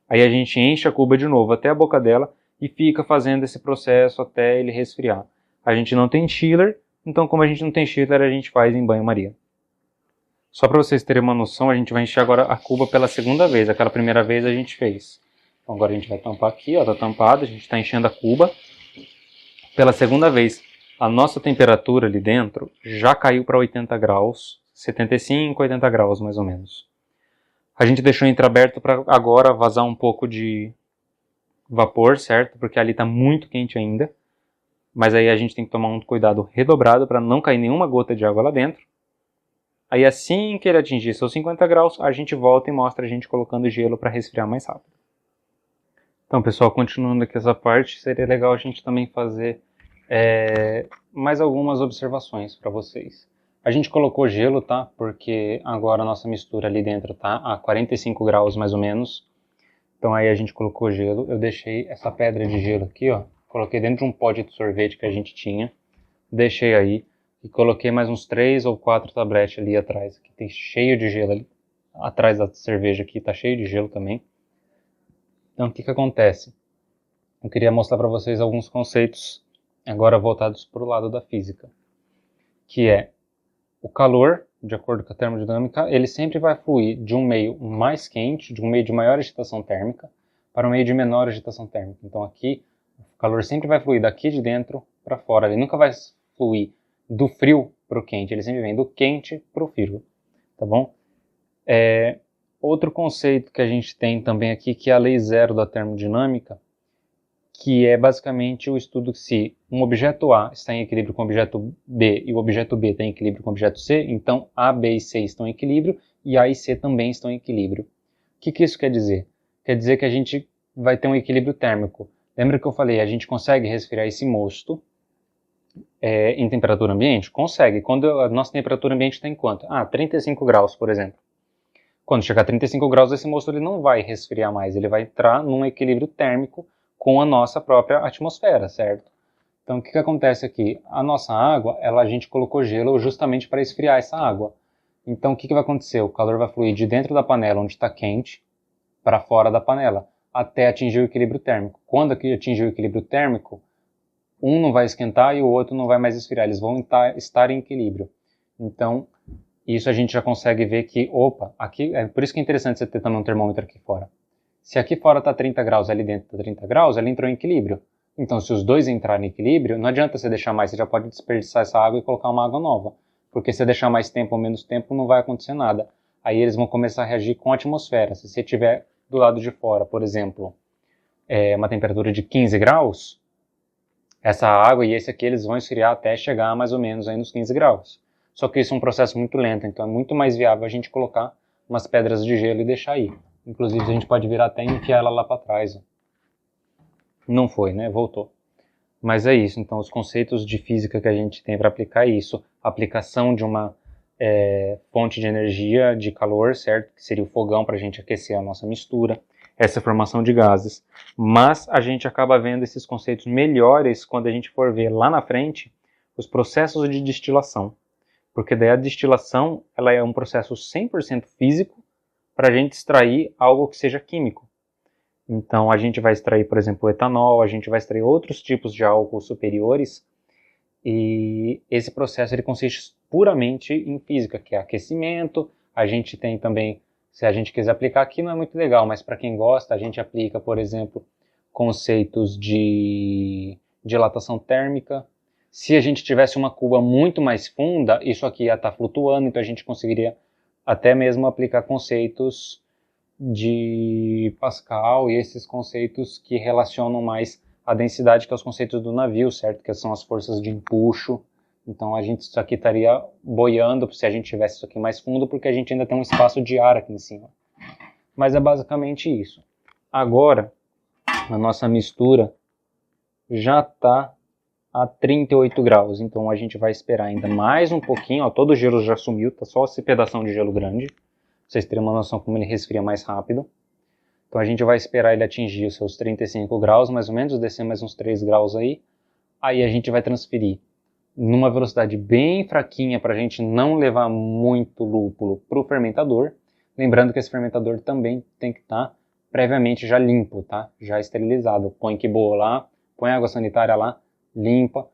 Aí a gente enche a cuba de novo até a boca dela e fica fazendo esse processo até ele resfriar. A gente não tem chiller, então como a gente não tem chiller, a gente faz em banho-maria. Só para vocês terem uma noção, a gente vai encher agora a cuba pela segunda vez. Aquela primeira vez a gente fez. Então agora a gente vai tampar aqui, ó, tá tampado, a gente está enchendo a cuba. Pela segunda vez, a nossa temperatura ali dentro já caiu para 80 graus, 75, 80 graus mais ou menos. A gente deixou entreaberto para agora vazar um pouco de vapor, certo? Porque ali está muito quente ainda. Mas aí a gente tem que tomar um cuidado redobrado para não cair nenhuma gota de água lá dentro. Aí assim que ele atingir seus 50 graus, a gente volta e mostra a gente colocando gelo para resfriar mais rápido. Então, pessoal, continuando aqui essa parte, seria legal a gente também fazer mais algumas observações para vocês. A gente colocou gelo, tá? Porque agora a nossa mistura ali dentro tá a 45 graus mais ou menos. Então aí a gente colocou gelo. Eu deixei essa pedra de gelo aqui, ó. Coloquei dentro de um pote de sorvete que a gente tinha. Deixei aí. E coloquei mais uns 3 ou 4 tabletes ali atrás. Aqui tem cheio de gelo ali. Atrás da cerveja aqui tá cheio de gelo também. Então o que acontece? Eu queria mostrar para vocês alguns conceitos agora voltados para o lado da física. Que é o calor, de acordo com a termodinâmica, ele sempre vai fluir de um meio mais quente, de um meio de maior agitação térmica, para um meio de menor agitação térmica. Então aqui, o calor sempre vai fluir daqui de dentro para fora. Ele nunca vai fluir do frio para o quente, ele sempre vem do quente para o frio, tá bom? Outro conceito que a gente tem também aqui, que é a lei zero da termodinâmica, que é basicamente o estudo que se um objeto A está em equilíbrio com o objeto B e o objeto B está em equilíbrio com o objeto C, então A, B e C estão em equilíbrio e A e C também estão em equilíbrio. O que isso quer dizer? Quer dizer que a gente vai ter um equilíbrio térmico. Lembra que eu falei, a gente consegue resfriar esse mosto em temperatura ambiente? Consegue. Quando a nossa temperatura ambiente está em quanto? 35 graus, por exemplo. Quando chegar a 35 graus, esse mosto ele não vai resfriar mais, ele vai entrar num equilíbrio térmico com a nossa própria atmosfera, certo? Então, o que acontece aqui? A nossa água, a gente colocou gelo justamente para esfriar essa água. Então, o que vai acontecer? O calor vai fluir de dentro da panela, onde está quente, para fora da panela, até atingir o equilíbrio térmico. Quando atingir o equilíbrio térmico, um não vai esquentar e o outro não vai mais esfriar, eles vão estar em equilíbrio. Então, isso a gente já consegue ver que, aqui, por isso que é interessante você ter também um termômetro aqui fora. Se aqui fora está 30 graus, ali dentro está 30 graus, ela entrou em equilíbrio. Então, se os dois entrarem em equilíbrio, não adianta você deixar mais, você já pode desperdiçar essa água e colocar uma água nova. Porque se você deixar mais tempo ou menos tempo, não vai acontecer nada. Aí eles vão começar a reagir com a atmosfera. Se você tiver do lado de fora, por exemplo, uma temperatura de 15 graus, essa água e esse aqui eles vão esfriar até chegar mais ou menos aí nos 15 graus. Só que isso é um processo muito lento, então é muito mais viável a gente colocar umas pedras de gelo e deixar aí. Inclusive a gente pode virar até e enfiar ela lá para trás. Não foi, né? Voltou. Mas é isso, então os conceitos de física que a gente tem para aplicar é isso. A aplicação de uma fonte de energia, de calor, certo? Que seria o fogão para a gente aquecer a nossa mistura. Essa formação de gases. Mas a gente acaba vendo esses conceitos melhores quando a gente for ver lá na frente os processos de destilação. Porque daí a destilação ela é um processo 100% físico para a gente extrair algo que seja químico. Então a gente vai extrair, por exemplo, o etanol, a gente vai extrair outros tipos de álcool superiores e esse processo ele consiste puramente em física, que é aquecimento. A gente tem também, se a gente quiser aplicar aqui não é muito legal, mas para quem gosta a gente aplica, por exemplo, conceitos de dilatação térmica. Se a gente tivesse uma cuba muito mais funda, isso aqui ia estar flutuando, então a gente conseguiria até mesmo aplicar conceitos de Pascal e esses conceitos que relacionam mais a densidade, que é os conceitos do navio, certo? Que são as forças de empuxo Então isso aqui estaria boiando se a gente tivesse isso aqui mais fundo, porque a gente ainda tem um espaço de ar aqui em cima. Mas é basicamente isso. Agora, a nossa mistura já está a 38 graus, então a gente vai esperar ainda mais um pouquinho, ó, todo o gelo já sumiu, tá só esse pedação de gelo grande, pra vocês terem uma noção como ele resfria mais rápido. Então a gente vai esperar ele atingir os seus 35 graus, mais ou menos, descer mais uns 3 graus aí a gente vai transferir numa velocidade bem fraquinha para a gente não levar muito lúpulo para o fermentador. Lembrando que esse fermentador também tem que estar previamente já limpo, tá? Já esterilizado. Põe quiboa lá, põe água sanitária lá, limpa,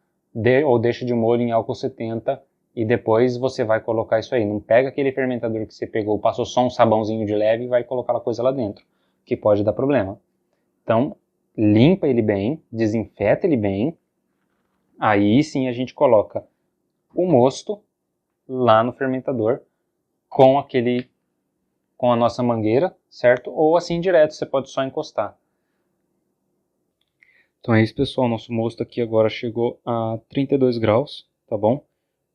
ou deixa de molho em álcool 70 e depois você vai colocar isso aí. Não pega aquele fermentador que você pegou, passou só um sabãozinho de leve e vai colocar a coisa lá dentro, que pode dar problema. Então, limpa ele bem, desinfeta ele bem. Aí sim a gente coloca o mosto lá no fermentador com a nossa mangueira, certo? Ou assim direto, você pode só encostar. Então é isso, pessoal, nosso mosto aqui agora chegou a 32 graus, tá bom?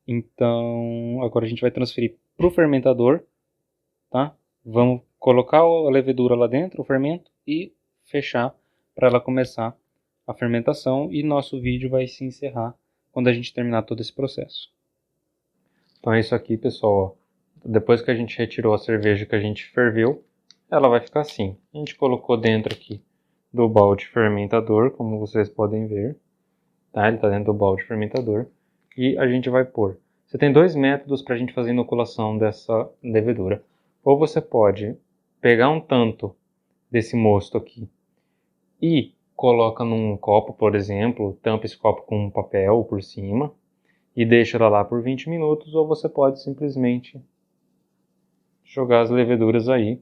Então agora a gente vai transferir para o fermentador, tá? Vamos colocar a levedura lá dentro, o fermento, e fechar para ela começar a fermentação, e nosso vídeo vai se encerrar quando a gente terminar todo esse processo. Então é isso aqui, pessoal. Depois que a gente retirou a cerveja que a gente ferveu, ela vai ficar assim. A gente colocou dentro aqui do balde fermentador, como vocês podem ver. Tá? Ele está dentro do balde fermentador. E a gente vai pôr. Você tem dois métodos para a gente fazer a inoculação dessa levedura. Ou você pode pegar um tanto desse mosto aqui e coloca num copo, por exemplo, tampa esse copo com um papel por cima e deixa ela lá por 20 minutos, ou você pode simplesmente jogar as leveduras aí.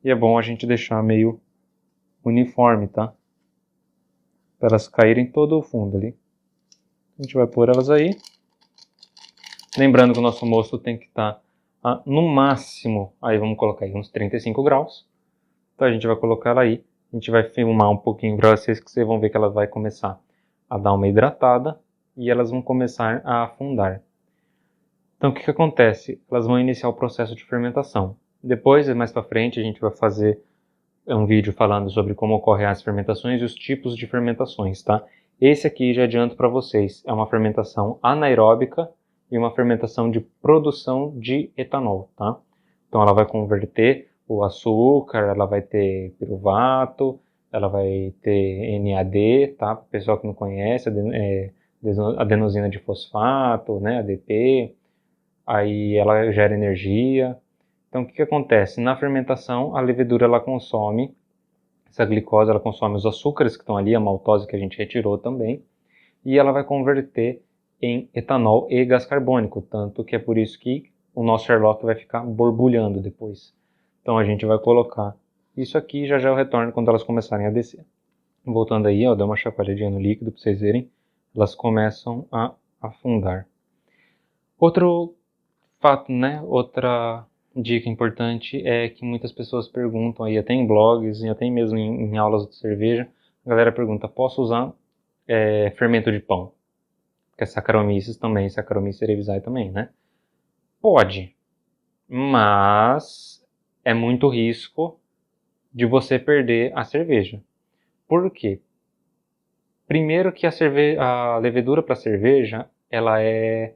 E é bom a gente deixar meio uniforme, tá? Para elas caírem todo o fundo ali. A gente vai pôr elas aí. Lembrando que o nosso mosto tem que estar no máximo, aí vamos colocar aí uns 35 graus. Então a gente vai colocar ela aí. A gente vai filmar um pouquinho para vocês, que vocês vão ver que ela vai começar a dar uma hidratada e elas vão começar a afundar. Então o que acontece? Elas vão iniciar o processo de fermentação. Depois, mais para frente, a gente vai fazer um vídeo falando sobre como ocorrem as fermentações e os tipos de fermentações, tá? Esse aqui, já adianto para vocês, é uma fermentação anaeróbica e uma fermentação de produção de etanol, tá? Então ela vai converter o açúcar, ela vai ter piruvato, ela vai ter NAD, tá? Para o pessoal que não conhece, adenosina de fosfato, né? ADP, aí ela gera energia. Então o que acontece? Na fermentação, a levedura ela consome essa glicose, ela consome os açúcares que estão ali, a maltose que a gente retirou também, e ela vai converter em etanol e gás carbônico, tanto que é por isso que o nosso Sherlock vai ficar borbulhando depois. Então a gente vai colocar isso aqui e já já eu retorno quando elas começarem a descer. Voltando aí, ó, dá uma chacoalhadinha no líquido para vocês verem, elas começam a afundar. Outro fato, né, outra dica importante é que muitas pessoas perguntam aí, até em blogs e até mesmo em aulas de cerveja, a galera pergunta, posso usar fermento de pão? Que é Saccharomyces também, Saccharomyces cerevisiae também, né? Pode, mas é muito risco de você perder a cerveja. Por quê? Primeiro que a levedura para cerveja, ela é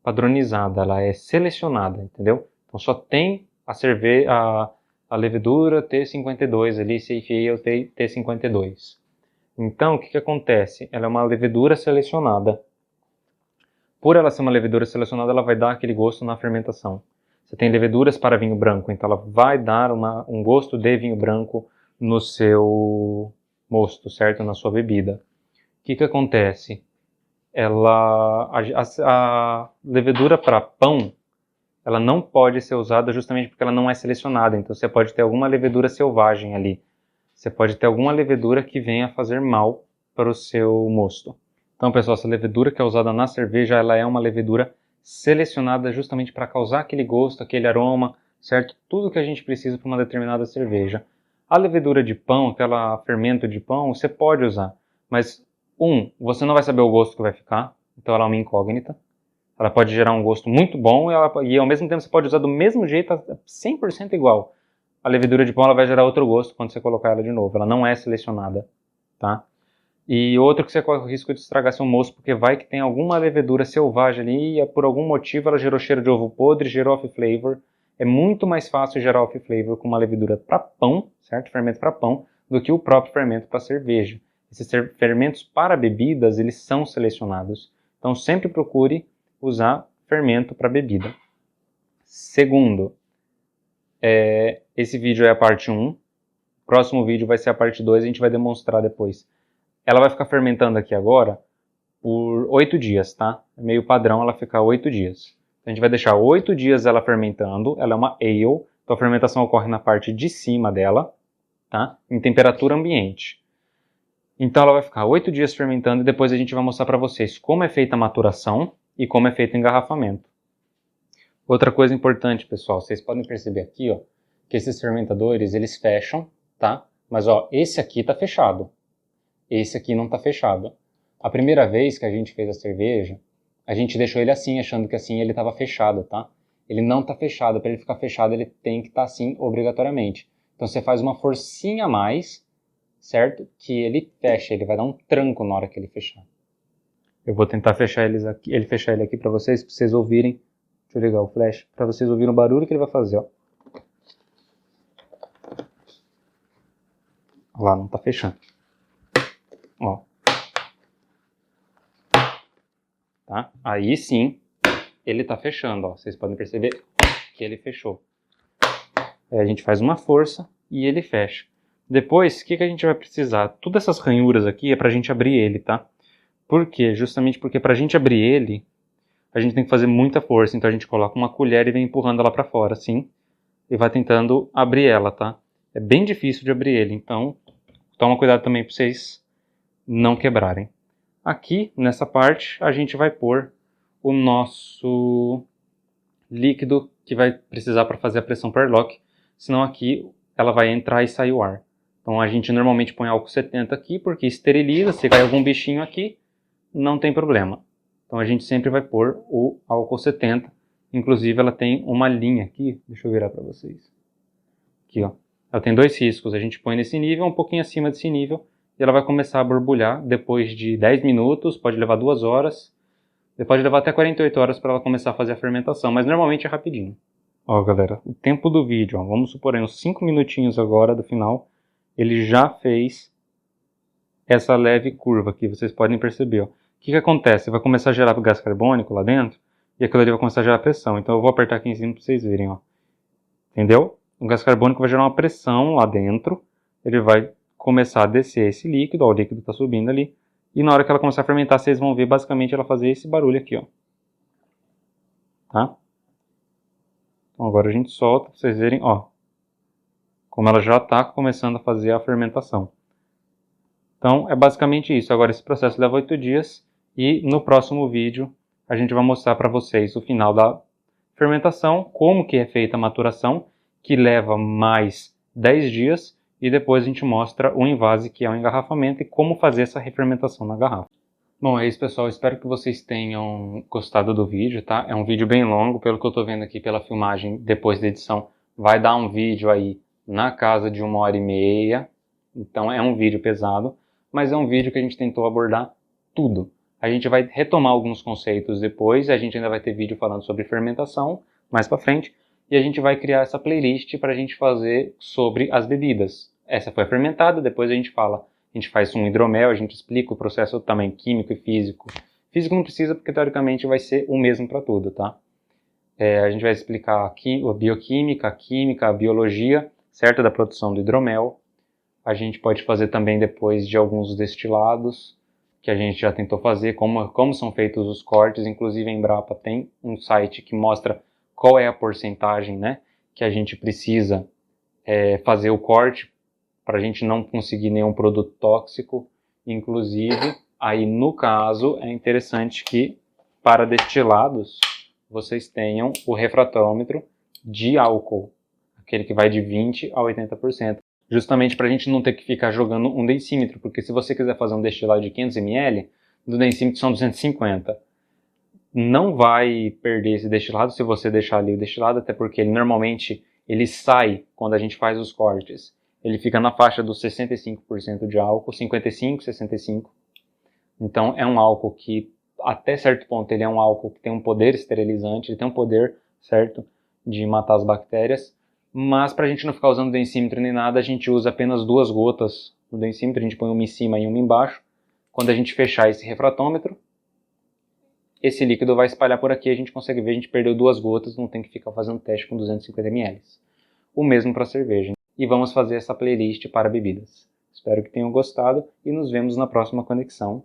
padronizada, ela é selecionada, entendeu? Então só tem a levedura T52 ali, Safe Ale T52. Então o que acontece? Ela é uma levedura selecionada. Por ela ser uma levedura selecionada, ela vai dar aquele gosto na fermentação. Você tem leveduras para vinho branco, então ela vai dar um gosto de vinho branco no seu mosto, certo? Na sua bebida. O que acontece? A levedura para pão, ela não pode ser usada justamente porque ela não é selecionada. Então você pode ter alguma levedura selvagem ali. Você pode ter alguma levedura que venha fazer mal para o seu mosto. Então, pessoal, essa levedura que é usada na cerveja, ela é uma levedura selecionada justamente para causar aquele gosto, aquele aroma, certo? Tudo que a gente precisa para uma determinada cerveja. A levedura de pão, aquela fermento de pão, você pode usar, mas você não vai saber o gosto que vai ficar, então ela é uma incógnita. Ela pode gerar um gosto muito bom e ao mesmo tempo você pode usar do mesmo jeito, 100% igual. A levedura de pão ela vai gerar outro gosto quando você colocar ela de novo. Ela não é selecionada, tá? E outro que você corre o risco de estragar seu moço, porque vai que tem alguma levedura selvagem ali e por algum motivo ela gerou cheiro de ovo podre, gerou off flavor. É muito mais fácil gerar off flavor com uma levedura para pão, certo? Fermento para pão, do que o próprio fermento para cerveja. Esses fermentos para bebidas, eles são selecionados. Então sempre procure usar fermento para bebida. Segundo, esse vídeo é a parte 1. O próximo vídeo vai ser a parte 2, a gente vai demonstrar depois. Ela vai ficar fermentando aqui agora por 8 dias, tá? É meio padrão ela ficar 8 dias. Então a gente vai deixar 8 dias ela fermentando, ela é uma ale, então a fermentação ocorre na parte de cima dela, tá? Em temperatura ambiente. Então ela vai ficar 8 dias fermentando e depois a gente vai mostrar para vocês como é feita a maturação e como é feito o engarrafamento. Outra coisa importante, pessoal, vocês podem perceber aqui, ó, que esses fermentadores, eles fecham, tá? Mas ó, esse aqui tá fechado. Esse aqui não tá fechado. A primeira vez que a gente fez a cerveja, a gente deixou ele assim, achando que assim ele estava fechado, tá? Ele não tá fechado. Para ele ficar fechado, ele tem que estar assim obrigatoriamente. Então você faz uma forcinha a mais, certo? Que ele fecha, ele vai dar um tranco na hora que ele fechar. Eu vou tentar fechar fechar ele aqui para vocês ouvirem. Deixa eu ligar o flash, para vocês ouvirem o barulho que ele vai fazer, ó. Olha lá, não tá fechando. Ó. Tá? Aí sim, ele tá fechando, ó. Vocês podem perceber que ele fechou. Aí a gente faz uma força e ele fecha. Depois, o que a gente vai precisar? Todas essas ranhuras aqui é pra gente abrir ele, tá? Por quê? Justamente porque pra gente abrir ele, a gente tem que fazer muita força. Então a gente coloca uma colher e vem empurrando ela pra fora, assim. E vai tentando abrir ela, tá? É bem difícil de abrir ele, então toma cuidado também pra vocês não quebrarem. Aqui, nessa parte, a gente vai pôr o nosso líquido que vai precisar para fazer a pressão per lock, senão aqui ela vai entrar e sair o ar. Então a gente normalmente põe álcool 70 aqui, porque esteriliza, se cair algum bichinho aqui, não tem problema. Então a gente sempre vai pôr o álcool 70, inclusive ela tem uma linha aqui, deixa eu virar para vocês. Aqui, ó. Ela tem 2 riscos, a gente põe nesse nível, um pouquinho acima desse nível, e ela vai começar a borbulhar depois de 10 minutos, pode levar 2 horas, pode levar até 48 horas para ela começar a fazer a fermentação, mas normalmente é rapidinho. Ó, galera, o tempo do vídeo, ó, vamos supor aí uns 5 minutinhos agora do final, ele já fez essa leve curva aqui, vocês podem perceber. Ó. O que acontece? Vai começar a gerar gás carbônico lá dentro, e aquilo ali vai começar a gerar pressão. Então eu vou apertar aqui em cima para vocês verem. Ó. Entendeu? O gás carbônico vai gerar uma pressão lá dentro, ele vai começar a descer esse líquido, ó, o líquido está subindo ali, e na hora que ela começar a fermentar, vocês vão ver basicamente ela fazer esse barulho aqui, ó. Tá? Então agora a gente solta, para vocês verem, ó, como ela já está começando a fazer a fermentação. Então é basicamente isso. Agora esse processo leva 8 dias, e no próximo vídeo a gente vai mostrar para vocês o final da fermentação, como que é feita a maturação, que leva mais 10 dias, e depois a gente mostra o envase, que é o engarrafamento, e como fazer essa refermentação na garrafa. Bom, é isso, pessoal. Espero que vocês tenham gostado do vídeo, tá? É um vídeo bem longo, pelo que eu tô vendo aqui pela filmagem, depois da edição, vai dar um vídeo aí na casa de 1h30. Então é um vídeo pesado, mas é um vídeo que a gente tentou abordar tudo. A gente vai retomar alguns conceitos depois, a gente ainda vai ter vídeo falando sobre fermentação mais pra frente, e a gente vai criar essa playlist para a gente fazer sobre as bebidas. Essa foi a fermentada, depois a gente faz um hidromel, a gente explica o processo também químico e físico. Físico não precisa, porque teoricamente vai ser o mesmo para tudo, tá? A gente vai explicar a bioquímica, a química, a biologia, certo? Da produção do hidromel. A gente pode fazer também depois de alguns destilados, que a gente já tentou fazer, como são feitos os cortes. Inclusive a Embrapa tem um site que mostra qual é a porcentagem, né, que a gente precisa fazer o corte para a gente não conseguir nenhum produto tóxico. Inclusive, aí no caso, é interessante que para destilados vocês tenham o refratômetro de álcool, aquele que vai de 20% a 80%. Justamente para a gente não ter que ficar jogando um densímetro, porque se você quiser fazer um destilado de 500 ml, do densímetro são 250. não vai perder esse destilado se você deixar ali o destilado, até porque ele normalmente ele sai quando a gente faz os cortes. Ele fica na faixa dos 65% de álcool, 55, 65. Então é um álcool que, até certo ponto, ele é um álcool que tem um poder esterilizante, ele tem um poder, certo, de matar as bactérias. Mas para a gente não ficar usando densímetro nem nada, a gente usa apenas 2 gotas no densímetro, a gente põe uma em cima e uma embaixo. Quando a gente fechar esse refratômetro, esse líquido vai espalhar por aqui, a gente consegue ver, a gente perdeu 2 gotas, não tem que ficar fazendo teste com 250 ml. O mesmo para cerveja. E vamos fazer essa playlist para bebidas. Espero que tenham gostado e nos vemos na próxima conexão.